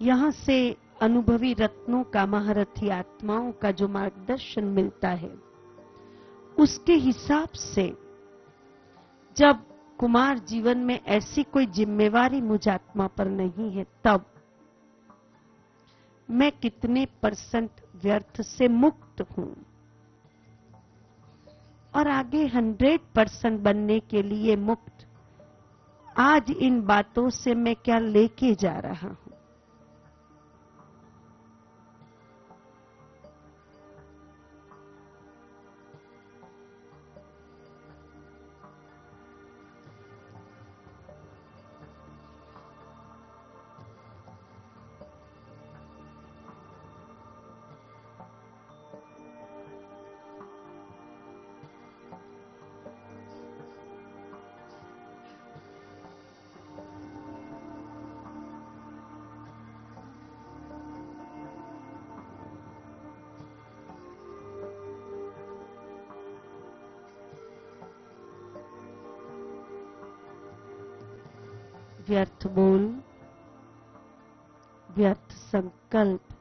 यहां से अनुभवी रत्नों का, महारथी आत्माओं का जो मार्गदर्शन मिलता है, उसके हिसाब से जब कुमार जीवन में ऐसी कोई जिम्मेवारी मुझ आत्मा पर नहीं है, तब मैं कितने % व्यर्थ से मुक्त हूं, और आगे 100% बनने के लिए मुक्त, आज इन बातों से मैं क्या लेके जा रहा हूं। व्यर्थ बोल, व्यर्थ संकल्प,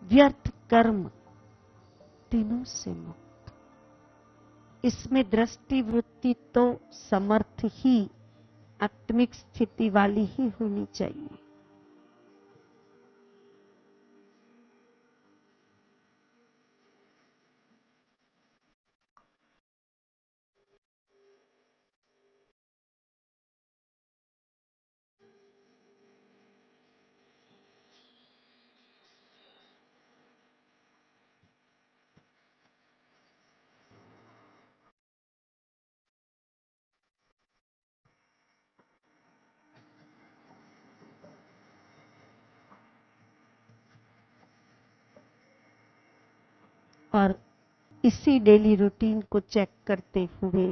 व्यर्थ कर्म, तीनों से मुक्त। इसमें दृष्टि वृत्ति तो समर्थ ही, आत्मिक स्थिति वाली ही होनी चाहिए। और इसी डेली रूटीन को चेक करते हुए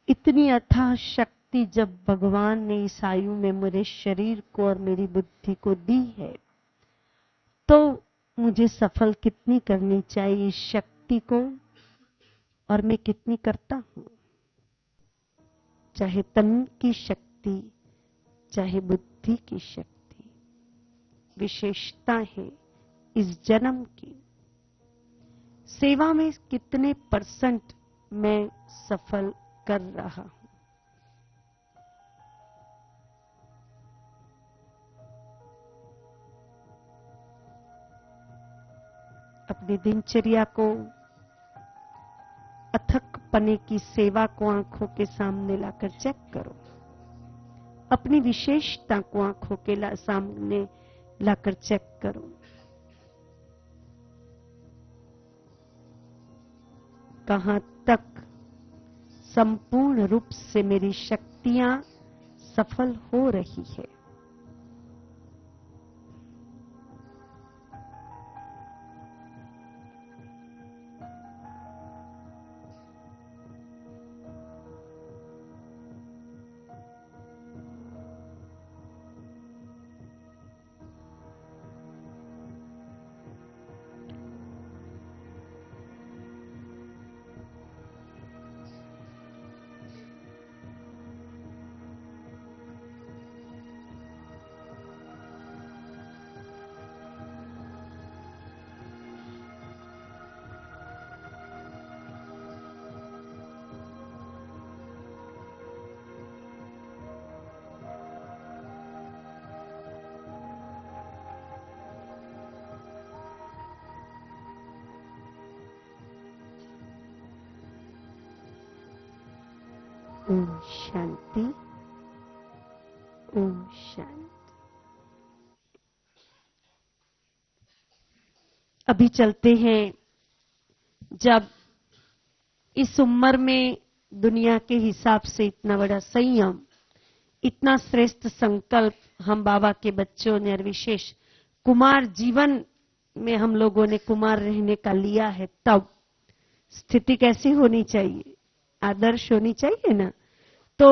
इतनी अथाह शक्ति जब भगवान ने इस आयु में मेरे शरीर को और मेरी बुद्धि को दी है, तो मुझे सफल कितनी करनी चाहिए इस शक्ति को, और मैं कितनी करता हूं। चाहे तन की शक्ति, चाहे बुद्धि की शक्ति, विशेषता है इस जन्म की। सेवा में कितने % मैं सफल कर रहा हूं। अपनी दिनचर्या को, अथक पने की सेवा को आंखों के सामने लाकर चेक करो। अपनी विशेषता को आंखों के सामने लाकर चेक करो। कहां तक संपूर्ण रूप से मेरी शक्तियां सफल हो रही है। ओम शांति, ओम शांति। अभी चलते हैं, जब इस उम्र में दुनिया के हिसाब से इतना बड़ा संयम, इतना श्रेष्ठ संकल्प हम बाबा के बच्चों ने, और विशेष कुमार जीवन में हम लोगों ने कुमार रहने का लिया है, तब स्थिति कैसी होनी चाहिए, आदर्श होनी चाहिए ना। तो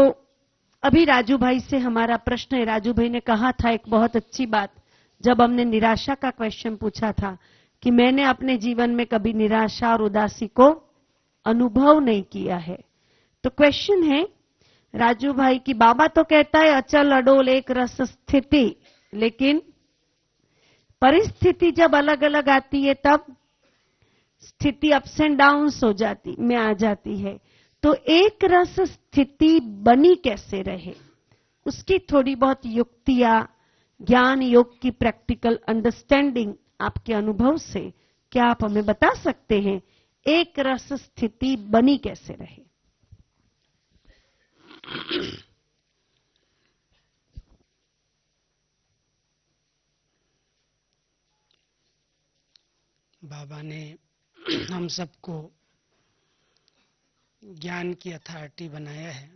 अभी राजू भाई से हमारा प्रश्न है। राजू भाई ने कहा था एक बहुत अच्छी बात, जब हमने निराशा का क्वेश्चन पूछा था कि मैंने अपने जीवन में कभी निराशा और उदासी को अनुभव नहीं किया है। तो क्वेश्चन है राजू भाई की, बाबा तो कहता है अचल अडोल एक रस स्थिति, लेकिन परिस्थिति जब अलग अलग आती है तब स्थिति अप्स एंड डाउन्स हो जाती में आ जाती है। तो एक रस स्थिति बनी कैसे रहे, उसकी थोड़ी बहुत युक्तियां, ज्ञान योग की प्रैक्टिकल अंडरस्टैंडिंग आपके अनुभव से क्या आप हमें बता सकते हैं, एक रस स्थिति बनी कैसे रहे। बाबा ने हम सबको ज्ञान की अथॉरिटी बनाया है,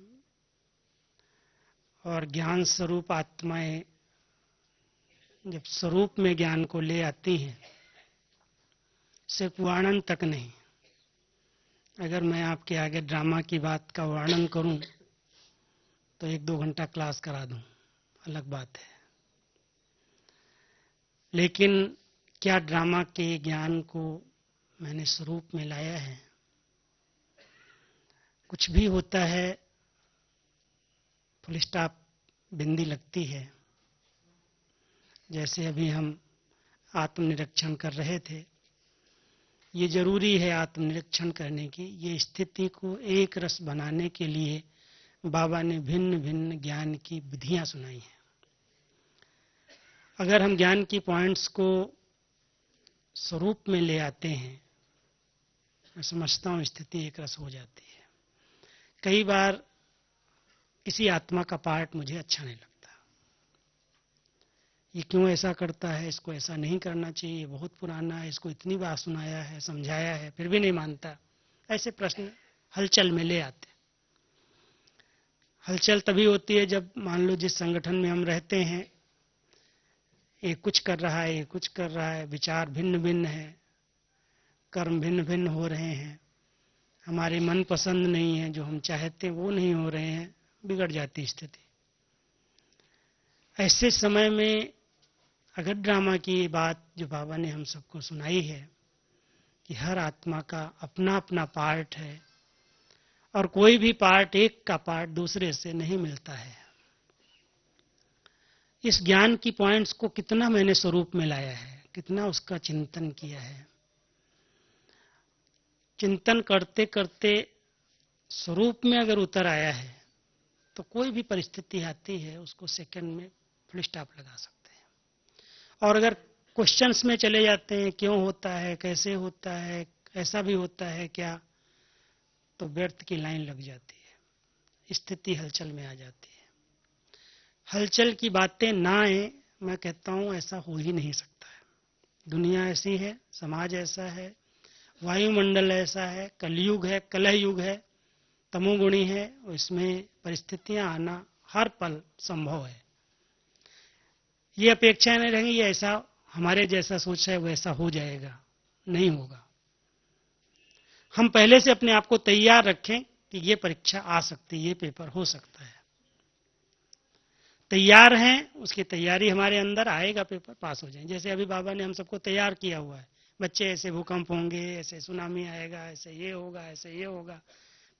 और ज्ञान स्वरूप आत्माएं जब स्वरूप में ज्ञान को ले आती हैं, सिर्फ वर्णन तक नहीं। अगर मैं आपके आगे ड्रामा की बात का वर्णन करूं तो 1-2 घंटा क्लास करा दूं, अलग बात है। लेकिन क्या ड्रामा के ज्ञान को मैंने स्वरूप में लाया है? कुछ भी होता है फुल स्टॉप बिंदी लगती है। जैसे अभी हम आत्मनिरीक्षण कर रहे थे, ये जरूरी है आत्मनिरीक्षण करने की। ये स्थिति को एक रस बनाने के लिए बाबा ने भिन्न भिन्न ज्ञान की विधियां सुनाई हैं। अगर हम ज्ञान की पॉइंट्स को स्वरूप में ले आते हैं, मैं समझता हूं स्थिति एक रस हो जाती है। कई बार किसी आत्मा का पार्ट मुझे अच्छा नहीं लगता, ये क्यों ऐसा करता है, इसको ऐसा नहीं करना चाहिए, ये बहुत पुराना है, इसको इतनी बार सुनाया है, समझाया है, फिर भी नहीं मानता। ऐसे प्रश्न हलचल में ले आते। हलचल तभी होती है जब मान लो जिस संगठन में हम रहते हैं, ये कुछ कर रहा है, ये कुछ कर रहा है, विचार भिन्न भिन्न है, कर्म भिन्न भिन्न हो रहे हैं, हमारे मन पसंद नहीं है, जो हम चाहते हैं वो नहीं हो रहे हैं, बिगड़ जाती स्थिति। ऐसे समय में अगर ड्रामा की ये बात जो बाबा ने हम सबको सुनाई है कि हर आत्मा का अपना अपना पार्ट है और कोई भी पार्ट, एक का पार्ट दूसरे से नहीं मिलता है, इस ज्ञान की पॉइंट्स को कितना मैंने स्वरूप में लाया है, कितना उसका चिंतन किया है। चिंतन करते करते स्वरूप में अगर उतर आया है तो कोई भी परिस्थिति आती है उसको सेकंड में फुल स्टॉप लगा सकते हैं। और अगर क्वेश्चंस में चले जाते हैं, क्यों होता है, कैसे होता है, ऐसा भी होता है क्या, तो व्यर्थ की लाइन लग जाती है, स्थिति हलचल में आ जाती है। हलचल की बातें ना आए, मैं कहता हूं ऐसा हो ही नहीं सकता है। दुनिया ऐसी है, समाज ऐसा है, वायुमंडल ऐसा है, कलयुग है, कलह युग है, तमोगुणी है, इसमें परिस्थितियां आना हर पल संभव है। ये अपेक्षा नहीं रहेंगी ऐसा हमारे जैसा सोच है वैसा हो जाएगा, नहीं होगा। हम पहले से अपने आप को तैयार रखें कि ये परीक्षा आ सकती है, ये पेपर हो सकता है। तैयार हैं, उसकी तैयारी हमारे अंदर आएगा, पेपर पास हो जाए। जैसे अभी बाबा ने हम सबको तैयार किया हुआ है, बच्चे ऐसे भूकंप होंगे, ऐसे सुनामी आएगा, ऐसे ये होगा, ऐसे ये होगा,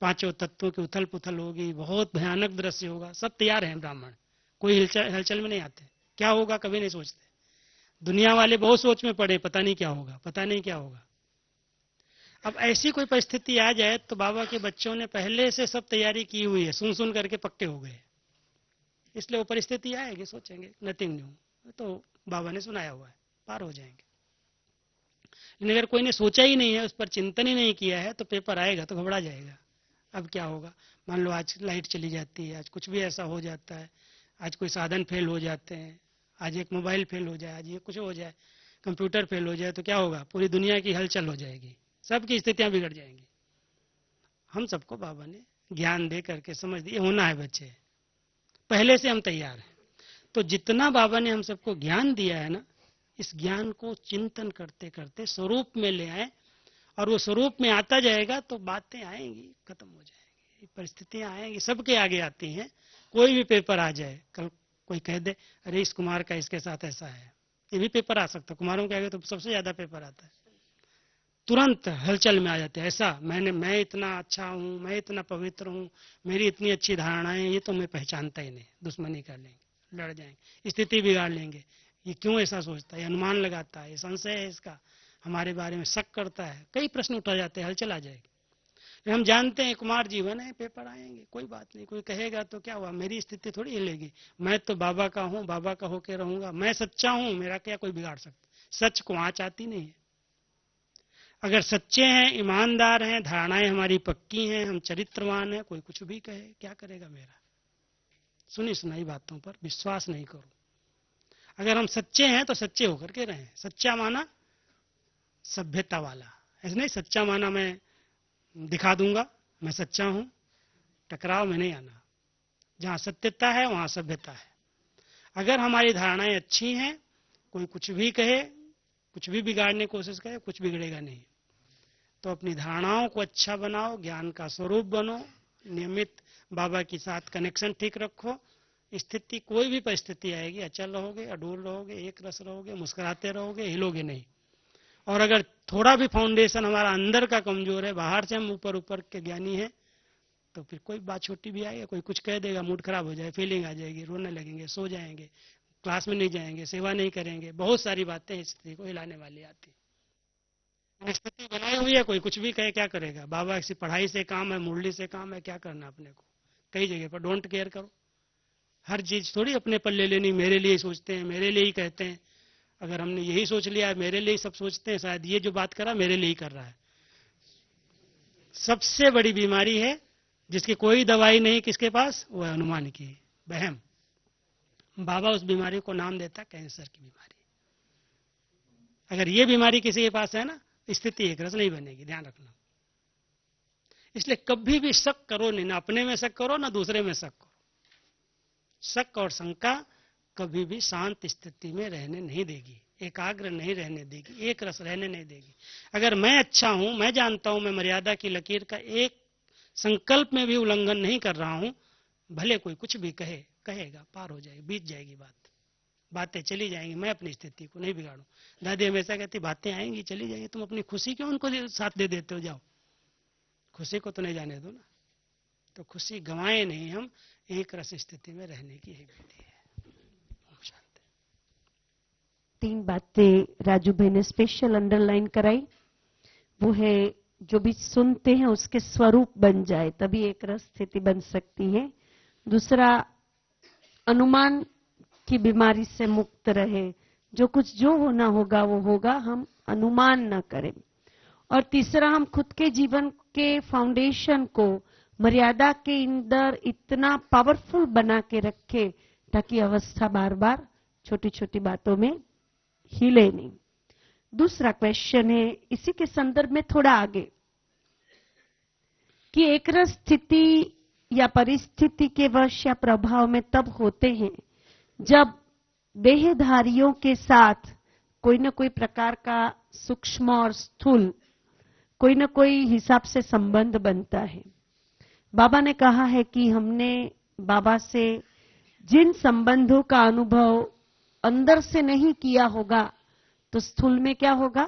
पांचों तत्वों की उथल पुथल होगी, बहुत भयानक दृश्य होगा, सब तैयार हैं ब्राह्मण। कोई हलचल में नहीं आते, क्या होगा कभी नहीं सोचते। दुनिया वाले बहुत सोच में पड़े, पता नहीं क्या होगा, पता नहीं क्या होगा। अब ऐसी कोई परिस्थिति आ जाए तो बाबा के बच्चों ने पहले से सब तैयारी की हुई है, सुन सुन करके पक्के हो गए, इसलिए वो परिस्थिति आएगी, सोचेंगे नथिंग न्यू, तो बाबा ने सुनाया हुआ है, पार हो जाएंगे। लेकिन अगर कोई ने सोचा ही नहीं है, उस पर चिंतन ही नहीं किया है, तो पेपर आएगा तो घबरा जाएगा। अब क्या होगा, मान लो आज लाइट चली जाती है, आज कुछ भी ऐसा हो जाता है, आज कोई साधन फेल हो जाते हैं, आज एक मोबाइल फेल हो जाए, आज ये कुछ हो जाए, कंप्यूटर फेल हो जाए, तो क्या होगा, पूरी दुनिया की हलचल हो जाएगी, सबकी स्थितियां बिगड़ जाएंगी। हम सबको बाबा ने ज्ञान दे करके समझ दिए, होना है बच्चे, पहले से हम तैयार हैं। तो जितना बाबा ने हम सबको ज्ञान दिया है ना, इस ज्ञान को चिंतन करते करते स्वरूप में ले आए, और वो स्वरूप में आता जाएगा तो बातें आएंगी, खत्म हो जाएंगी, परिस्थितियां आएंगी, सबके आगे आती हैं। कोई भी पेपर आ जाए, कल कोई कह दे अरे इस कुमार का इसके साथ ऐसा है, ये भी पेपर आ सकता है। कुमारों के आगे तो सबसे ज्यादा पेपर आता है, तुरंत हलचल में आ जाते हैं। ऐसा मैं इतना अच्छा हूं, मैं इतना पवित्र हूं, मेरी इतनी अच्छी धारणाएं, ये तो मैं पहचानता ही नहीं, दुश्मनी कर लेंगे, लड़ जाएंगे, स्थिति बिगाड़ लेंगे। ये क्यों ऐसा सोचता है, अनुमान लगाता है, संशय है इसका, हमारे बारे में शक करता है, कई प्रश्न उठा जाते हैं, हलचल आ जाएगी। हम जानते हैं कुमार जीवन है, पेपर आएंगे, कोई बात नहीं, कोई कहेगा तो क्या हुआ, मेरी स्थिति थोड़ी हिलेगी, मैं तो बाबा का हूं, बाबा का होके रहूंगा, मैं सच्चा हूं, मेरा क्या कोई बिगाड़ सकता। सच को आंच आती नहीं है। अगर सच्चे हैं, ईमानदार हैं, धारणाएं हमारी पक्की हैं, हम चरित्रवान हैं, कोई कुछ भी कहे क्या करेगा मेरा। सुनी सुनाई बातों पर विश्वास नहीं करो। अगर हम सच्चे हैं तो सच्चे होकर के रहें। सच्चा माना सभ्यता वाला, ऐसा नहीं सच्चा माना मैं दिखा दूंगा मैं सच्चा हूं, टकराव में नहीं आना। जहां सत्यता है वहां सभ्यता है। अगर हमारी धारणाएं अच्छी हैं, कोई कुछ भी कहे, कुछ भी बिगाड़ने की कोशिश करे, कुछ बिगड़ेगा नहीं। तो अपनी धारणाओं को अच्छा बनाओ, ज्ञान का स्वरूप बनो, नियमित बाबा के साथ कनेक्शन ठीक रखो। स्थिति कोई भी परिस्थिति आएगी, अचल रहोगे, अडोल रहोगे, एक रस रहोगे, मुस्कुराते रहोगे, हिलोगे नहीं। और अगर थोड़ा भी फाउंडेशन हमारा अंदर का कमजोर है, बाहर से हम ऊपर ऊपर के ज्ञानी हैं, तो फिर कोई बात छोटी भी आएगी, कोई कुछ कह देगा, मूड खराब हो जाए, फीलिंग आ जाएगी, रोने लगेंगे, सो जाएंगे, क्लास में नहीं जाएंगे, सेवा नहीं करेंगे, बहुत सारी बातें इस स्थिति को हिलाने वाली आती। स्थिति बनाई हुई है, कोई कुछ भी कहे क्या करेगा। बाबा किसी पढ़ाई से काम है, मुरली से काम है, क्या करना अपने को। कई जगह पर डोंट केयर करो, हर चीज थोड़ी अपने पर ले लेनी, मेरे लिए सोचते हैं, मेरे लिए ही कहते हैं। अगर हमने यही सोच लिया मेरे लिए सब सोचते हैं, शायद ये जो बात कर रहा मेरे लिए ही कर रहा है। सबसे बड़ी बीमारी है जिसकी कोई दवाई नहीं किसके पास, वो है अनुमान की, वहम। बाबा उस बीमारी को नाम देता कैंसर की बीमारी। अगर ये बीमारी किसी के पास है ना, स्थिति एक रस नहीं बनेगी, ध्यान रखना। इसलिए कभी भी शक करो नहीं, ना अपने में शक करो ना दूसरे में शक करो। शक और शंका कभी भी शांत स्थिति में रहने नहीं देगी, एकाग्र नहीं रहने देगी, एक रस रहने नहीं देगी। अगर मैं अच्छा हूं, मैं जानता हूं मैं मर्यादा की लकीर का एक संकल्प में भी उल्लंघन नहीं कर रहा हूं, भले कोई कुछ भी कहेगा, पार हो जाएगी, बीत जाएगी बातें चली जाएंगी, मैं अपनी स्थिति को नहीं बिगाड़ू। दादी हमेशा कहती बातें आएंगी चली जाएंगी, तुम अपनी खुशी क्यों उनको साथ दे देते हो, जाओ खुशी को तो नहीं जाने दो ना। तो खुशी गंवाए नहीं हम, एक रस स्थिति में रहने की एक विधि है। 3 बातें राजू भाई ने स्पेशल अंडरलाइन कराई। वो है जो भी सुनते हैं उसके स्वरूप बन जाए, तभी एक रस स्थिति बन सकती है। दूसरा, अनुमान की बीमारी से मुक्त रहे, जो कुछ जो होना होगा वो होगा, हम अनुमान न करें। और तीसरा, हम खुद के जीवन के फाउंडेशन को मर्यादा के अंदर इतना पावरफुल बना के रखें ताकि अवस्था बार बार छोटी छोटी बातों में हिले नहीं। दूसरा क्वेश्चन है इसी के संदर्भ में थोड़ा आगे, कि एकरस स्थिति या परिस्थिति के वश या प्रभाव में तब होते हैं जब देहधारियों के साथ कोई न कोई प्रकार का सूक्ष्म और स्थूल कोई न कोई हिसाब से संबंध बनता है। बाबा ने कहा है कि हमने बाबा से जिन संबंधों का अनुभव अंदर से नहीं किया होगा तो स्थूल में क्या होगा,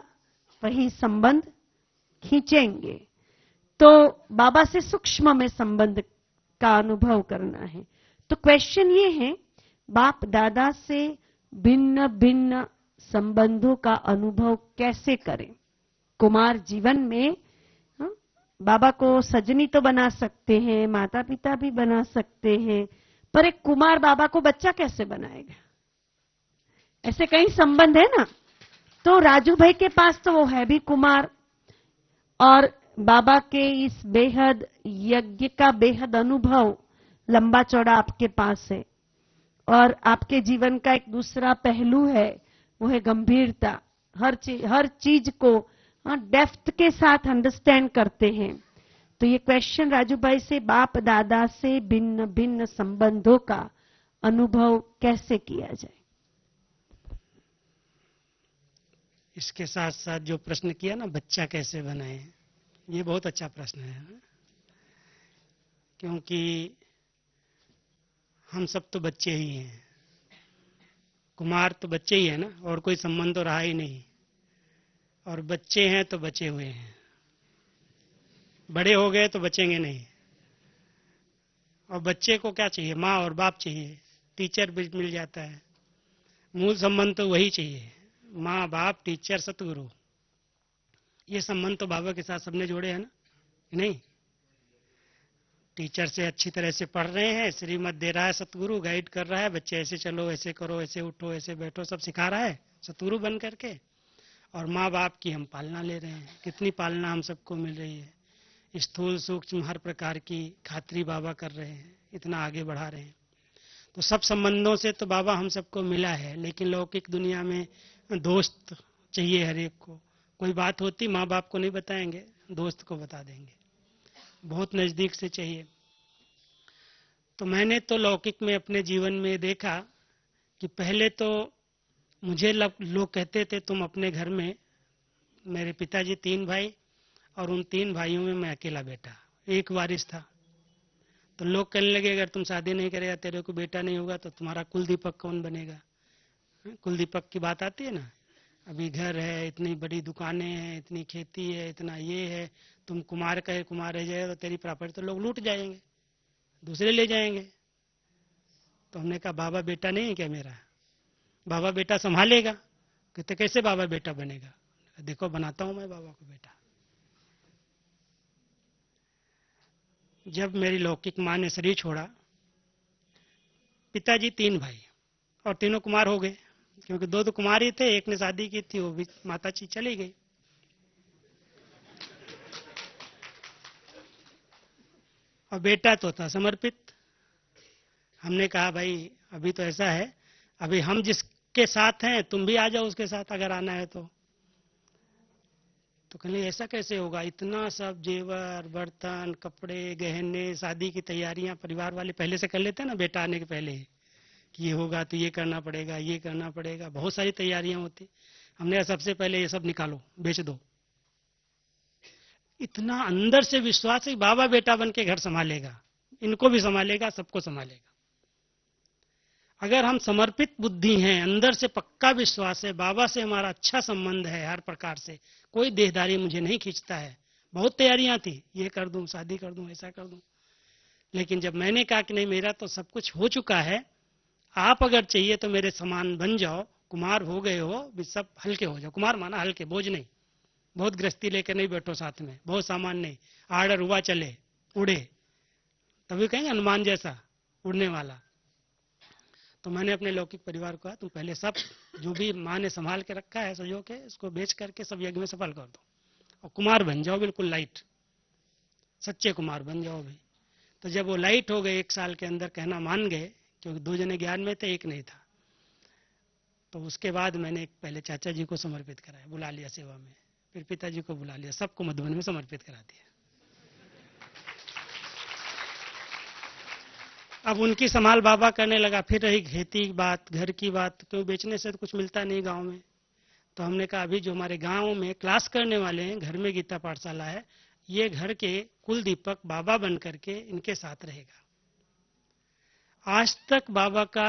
वही संबंध खींचेंगे। तो बाबा से सूक्ष्म में संबंध का अनुभव करना है। तो क्वेश्चन ये है, बाप दादा से भिन्न भिन्न संबंधों का अनुभव कैसे करें। कुमार जीवन में बाबा को सजनी तो बना सकते हैं, माता पिता भी बना सकते हैं, पर एक कुमार बाबा को बच्चा कैसे बनाएगा। ऐसे कई संबंध है ना। तो राजू भाई के पास तो वो है भी कुमार, और बाबा के इस बेहद यज्ञ का बेहद अनुभव लंबा चौड़ा आपके पास है। और आपके जीवन का एक दूसरा पहलू है, वो है गंभीरता। हर चीज को डेप्थ के साथ अंडरस्टैंड करते हैं। तो ये क्वेश्चन राजू भाई से, बाप दादा से भिन्न भिन्न संबंधों का अनुभव कैसे किया जाए। इसके साथ साथ जो प्रश्न किया ना, बच्चा कैसे बनाए, ये बहुत अच्छा प्रश्न है। क्योंकि हम सब तो बच्चे ही हैं, कुमार तो बच्चे ही है ना, और कोई संबंध तो रहा ही नहीं। और बच्चे हैं तो बचे हुए हैं, बड़े हो गए तो बचेंगे नहीं। और बच्चे को क्या चाहिए, माँ और बाप चाहिए, टीचर भी मिल जाता है। मूल संबंध तो वही चाहिए, माँ बाप टीचर सतगुरु। ये संबंध तो बाबा के साथ सबने जोड़े हैं ना, नहीं। टीचर से अच्छी तरह से पढ़ रहे हैं, श्रीमत दे रहा है सतगुरु, गाइड कर रहा है, बच्चे ऐसे चलो, ऐसे करो, ऐसे उठो, ऐसे बैठो, सब सिखा रहा है सतगुरु बन करके। और माँ बाप की हम पालना ले रहे हैं। कितनी पालना हम सबको मिल रही है, स्थूल सूक्ष्म हर प्रकार की खातिरी बाबा कर रहे हैं, इतना आगे बढ़ा रहे हैं। तो सब संबंधों से तो बाबा हम सबको मिला है, लेकिन लौकिक दुनिया में दोस्त चाहिए हर एक को। कोई बात होती माँ बाप को नहीं बताएंगे, दोस्त को बता देंगे, बहुत नजदीक से चाहिए। तो मैंने तो लौकिक में अपने जीवन में देखा कि पहले तो मुझे लोग कहते थे तुम अपने घर में, मेरे पिताजी 3 भाई और उन 3 भाइयों में मैं अकेला बेटा, एक वारिस था। तो लोग कहने लगे अगर तुम शादी नहीं करेगा, तेरे को बेटा नहीं होगा, तो तुम्हारा कुल दीपक कौन बनेगा। कुल दीपक की बात आती है ना, अभी घर है, इतनी बड़ी दुकानें हैं, इतनी खेती है, इतना ये है, तुम कुमार रह जाए तो तेरी प्रॉपर्टी तो लोग लूट जाएंगे, दूसरे ले जाएंगे। तो हमने कहा बाबा बेटा नहीं है क्या मेरा, बाबा बेटा संभालेगा। कहते कैसे बाबा बेटा बनेगा? देखो बनाता हूं मैं बाबा को बेटा। जब मेरी लौकिक मां ने शरीर छोड़ा, पिताजी 3 भाई और तीनों कुमार हो गए, क्योंकि 2 तो कुमार ही थे, एक ने शादी की थी, वो भी माता जी चली गई। और बेटा तो था समर्पित। हमने कहा भाई अभी तो ऐसा है, अभी हम जिसके साथ हैं तुम भी आ जाओ उसके साथ अगर आना है तो कहने ऐसा कैसे होगा, इतना सब जेवर बर्तन कपड़े गहने, शादी की तैयारियां परिवार वाले पहले से कर लेते हैं ना, बेटा आने के पहले कि ये होगा तो ये करना पड़ेगा, ये करना पड़ेगा, बहुत सारी तैयारियां होती। हमने कहा सबसे पहले ये सब निकालो, बेच दो। इतना अंदर से विश्वास है बाबा बेटा बन के घर संभालेगा, इनको भी संभालेगा, सबको संभालेगा। अगर हम समर्पित बुद्धि हैं, अंदर से पक्का विश्वास है, बाबा से हमारा अच्छा संबंध है, हर प्रकार से कोई देहदारी मुझे नहीं खींचता है। बहुत तैयारियां थी, ये कर दूं, शादी कर दूं, ऐसा कर दूं, लेकिन जब मैंने कहा कि नहीं मेरा तो सब कुछ हो चुका है, आप अगर चाहिए तो मेरे समान बन जाओ, कुमार हो गए हो, भी सब हल्के हो जाओ। कुमार माना हल्के, बोझ नहीं, बहुत गृहस्थी लेकर नहीं बैठो साथ में, बहुत सामान नहीं, आर्डर हुआ चले उड़े, तभी कहेंगे हनुमान जैसा उड़ने वाला। तो मैंने अपने लौकिक परिवार को कहा तुम पहले सब जो भी माँ ने संभाल के रखा है सजो के, इसको बेच करके सब यज्ञ में सफल कर दो और कुमार बन जाओ, बिल्कुल लाइट, सच्चे कुमार बन जाओ भाई। तो जब वो लाइट हो गए 1 साल के अंदर, कहना मान गए, क्योंकि 2 जने ज्ञान में थे, 1 नहीं था। तो उसके बाद मैंने पहले चाचा जी को समर्पित कराया, बुला लिया सेवा में, फिर पिताजी को बुला लिया, सबको मधुबन में समर्पित करा दिया। अब उनकी संभाल बाबा करने लगा। फिर रही खेती की बात, घर की बात, क्यों बेचने से तो कुछ मिलता नहीं गांव में। तो हमने कहा अभी जो हमारे गांव में क्लास करने वाले हैं, घर में गीता पाठशाला है, ये घर के कुल दीपक बाबा बन करके इनके साथ रहेगा। आज तक बाबा का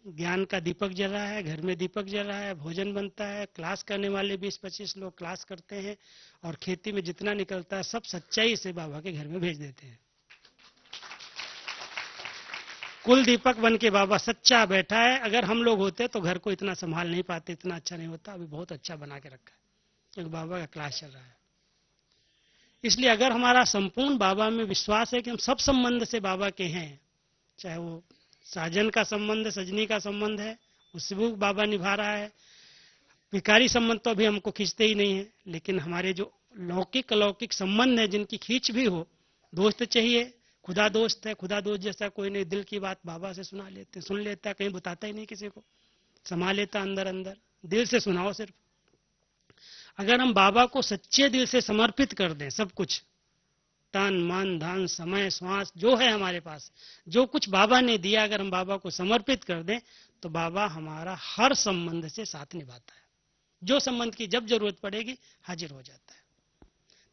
ज्ञान का दीपक जल रहा है, घर में दीपक जल रहा है, भोजन बनता है, क्लास करने वाले 20-25 लोग क्लास करते हैं, और खेती में जितना निकलता है सब सच्चाई से बाबा के घर में भेज देते हैं। कुल दीपक बन के बाबा सच्चा बैठा है। अगर हम लोग होते तो घर को इतना संभाल नहीं पाते, इतना अच्छा नहीं होता। अभी बहुत अच्छा बना के रखा है, क्योंकि बाबा का क्लास चल रहा है। इसलिए अगर हमारा संपूर्ण बाबा में विश्वास है कि हम सब संबंध से बाबा के हैं, चाहे वो साजन का संबंध, सजनी का संबंध है, उससे भी बाबा निभा रहा है। विकारी संबंध तो अभी हमको खींचते ही नहीं है, लेकिन हमारे जो लौकिक अलौकिक संबंध है जिनकी खींच भी हो, दोस्त चाहिए, खुदा दोस्त है, खुदा दोस्त जैसा कोई नहीं। दिल की बात बाबा से सुन लेता, कहीं बताता ही नहीं किसी को, समा लेता अंदर अंदर। दिल से सुनाओ सिर्फ। अगर हम बाबा को सच्चे दिल से समर्पित कर दें, सब कुछ, तन मन धन समय श्वास जो है हमारे पास, जो कुछ बाबा ने दिया, अगर हम बाबा को समर्पित कर दें तो बाबा हमारा हर संबंध से साथ निभाता है। जो संबंध की जब जरूरत पड़ेगी हाजिर हो जाता है।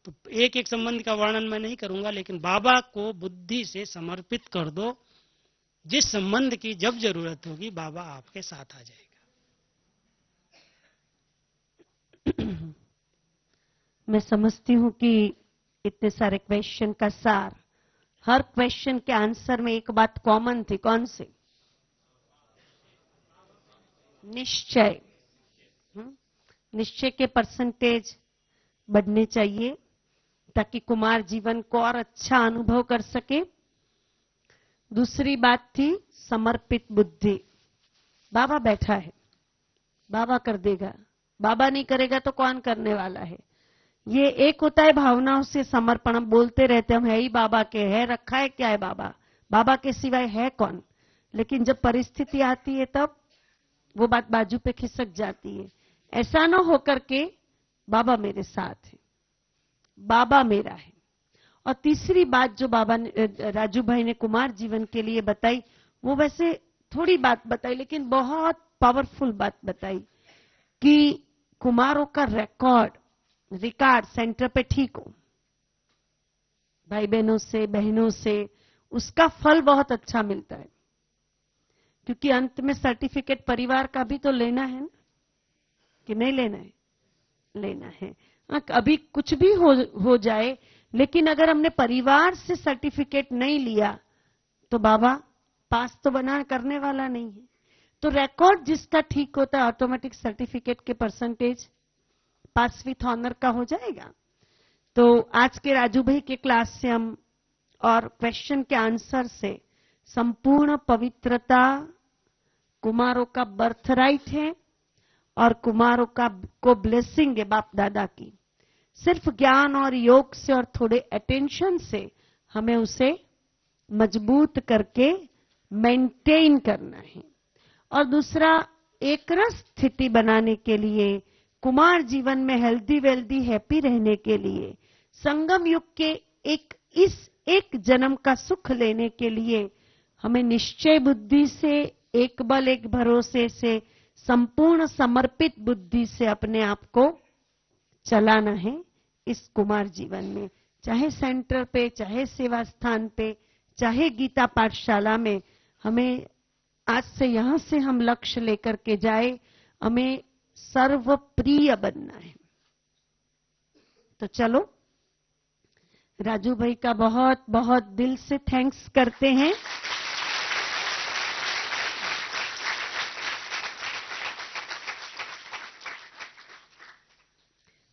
तो एक एक संबंध का वर्णन मैं नहीं करूंगा, लेकिन बाबा को बुद्धि से समर्पित कर दो, जिस संबंध की जब जरूरत होगी बाबा आपके साथ आ जाएगा। मैं समझती हूं कि इतने सारे क्वेश्चन का सार, हर क्वेश्चन के आंसर में एक बात कॉमन थी। कौन सी? निश्चय। निश्चय के परसेंटेज बढ़ने चाहिए ताकि कुमार जीवन को और अच्छा अनुभव कर सके। दूसरी बात थी समर्पित बुद्धि। बाबा बैठा है, बाबा कर देगा, बाबा नहीं करेगा तो कौन करने वाला है। ये एक होता है भावनाओं से समर्पण। हम बोलते रहते हम है ही बाबा के, है रखा है क्या है बाबा, बाबा के सिवाय है कौन। लेकिन जब परिस्थिति आती है तब वो बात बाजू पे खिसक जाती है। ऐसा ना होकर के बाबा मेरे साथ है, बाबा मेरा है। और तीसरी बात जो बाबा ने, राजू भाई ने कुमार जीवन के लिए बताई, वो वैसे थोड़ी बात बताई लेकिन बहुत पावरफुल बात बताई कि कुमारों का रिकॉर्ड सेंटर पे ठीक हो, भाई बहनों से उसका फल बहुत अच्छा मिलता है। क्योंकि अंत में सर्टिफिकेट परिवार का भी तो लेना है ना। कि नहीं लेना है? लेना है। अभी कुछ भी हो जाए, लेकिन अगर हमने परिवार से सर्टिफिकेट नहीं लिया तो बाबा पास तो बना करने वाला नहीं है। तो रिकॉर्ड जिसका ठीक होता है, ऑटोमेटिक सर्टिफिकेट के परसेंटेज पास विथ ऑनर का हो जाएगा। तो आज के राजू भाई के क्लास से हम और क्वेश्चन के आंसर से संपूर्ण पवित्रता कुमारों का बर्थराइट है और कुमारों को ब्लेसिंग है बाप दादा की। सिर्फ ज्ञान और योग से और थोड़े अटेंशन से हमें उसे मजबूत करके मेंटेन करना है। और दूसरा, एक रस स्थिति बनाने के लिए, कुमार जीवन में हेल्दी वेल्दी हैप्पी रहने के लिए, संगम युग के इस एक जन्म का सुख लेने के लिए हमें निश्चय बुद्धि से, एक बल एक भरोसे से, संपूर्ण समर्पित बुद्धि से अपने आप को चलाना है इस कुमार जीवन में। चाहे सेंटर पे, चाहे सेवा स्थान पे, चाहे गीता पाठशाला में, हमें आज से यहां से हम लक्ष्य लेकर के जाए, हमें सर्वप्रिय बनना है। तो चलो राजू भाई का बहुत बहुत दिल से थैंक्स करते हैं।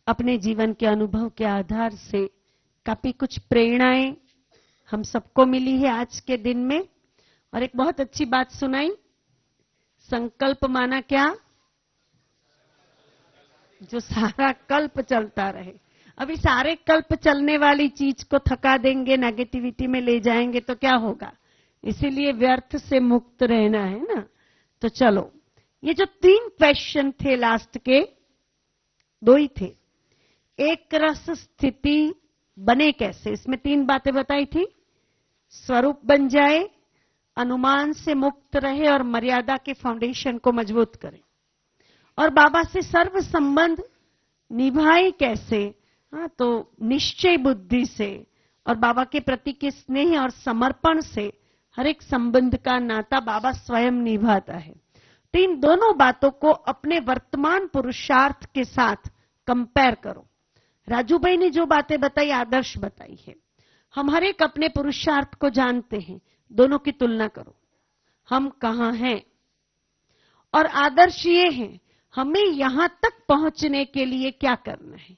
अपने जीवन के अनुभव के आधार से काफी कुछ प्रेरणाएं हम सबको मिली है आज के दिन में। और एक बहुत अच्छी बात सुनाई, संकल्प माना क्या? जो सारा कल्प चलता रहे। अभी सारे कल्प चलने वाली चीज को थका देंगे, नेगेटिविटी में ले जाएंगे तो क्या होगा? इसीलिए व्यर्थ से मुक्त रहना है ना। तो चलो, ये जो 3 क्वेश्चन थे लास्ट के, 2 ही थे। एक रस स्थिति बने कैसे, इसमें 3 बातें बताई थी। स्वरूप बन जाए, अनुमान से मुक्त रहे और मर्यादा के फाउंडेशन को मजबूत करे। और बाबा से सर्व संबंध निभाए कैसे? हाँ, तो निश्चय बुद्धि से और बाबा के प्रति के स्नेह और समर्पण से हर एक संबंध का नाता बाबा स्वयं निभाता है। तो इन दोनों बातों को अपने वर्तमान पुरुषार्थ के साथ कंपेयर करो। राजू भाई ने जो बातें बताई आदर्श बताई है। हम हर एक अपने पुरुषार्थ को जानते हैं, दोनों की तुलना करो, हम कहां हैं। और आदर्श ये है, हमें यहां तक पहुंचने के लिए क्या करना है।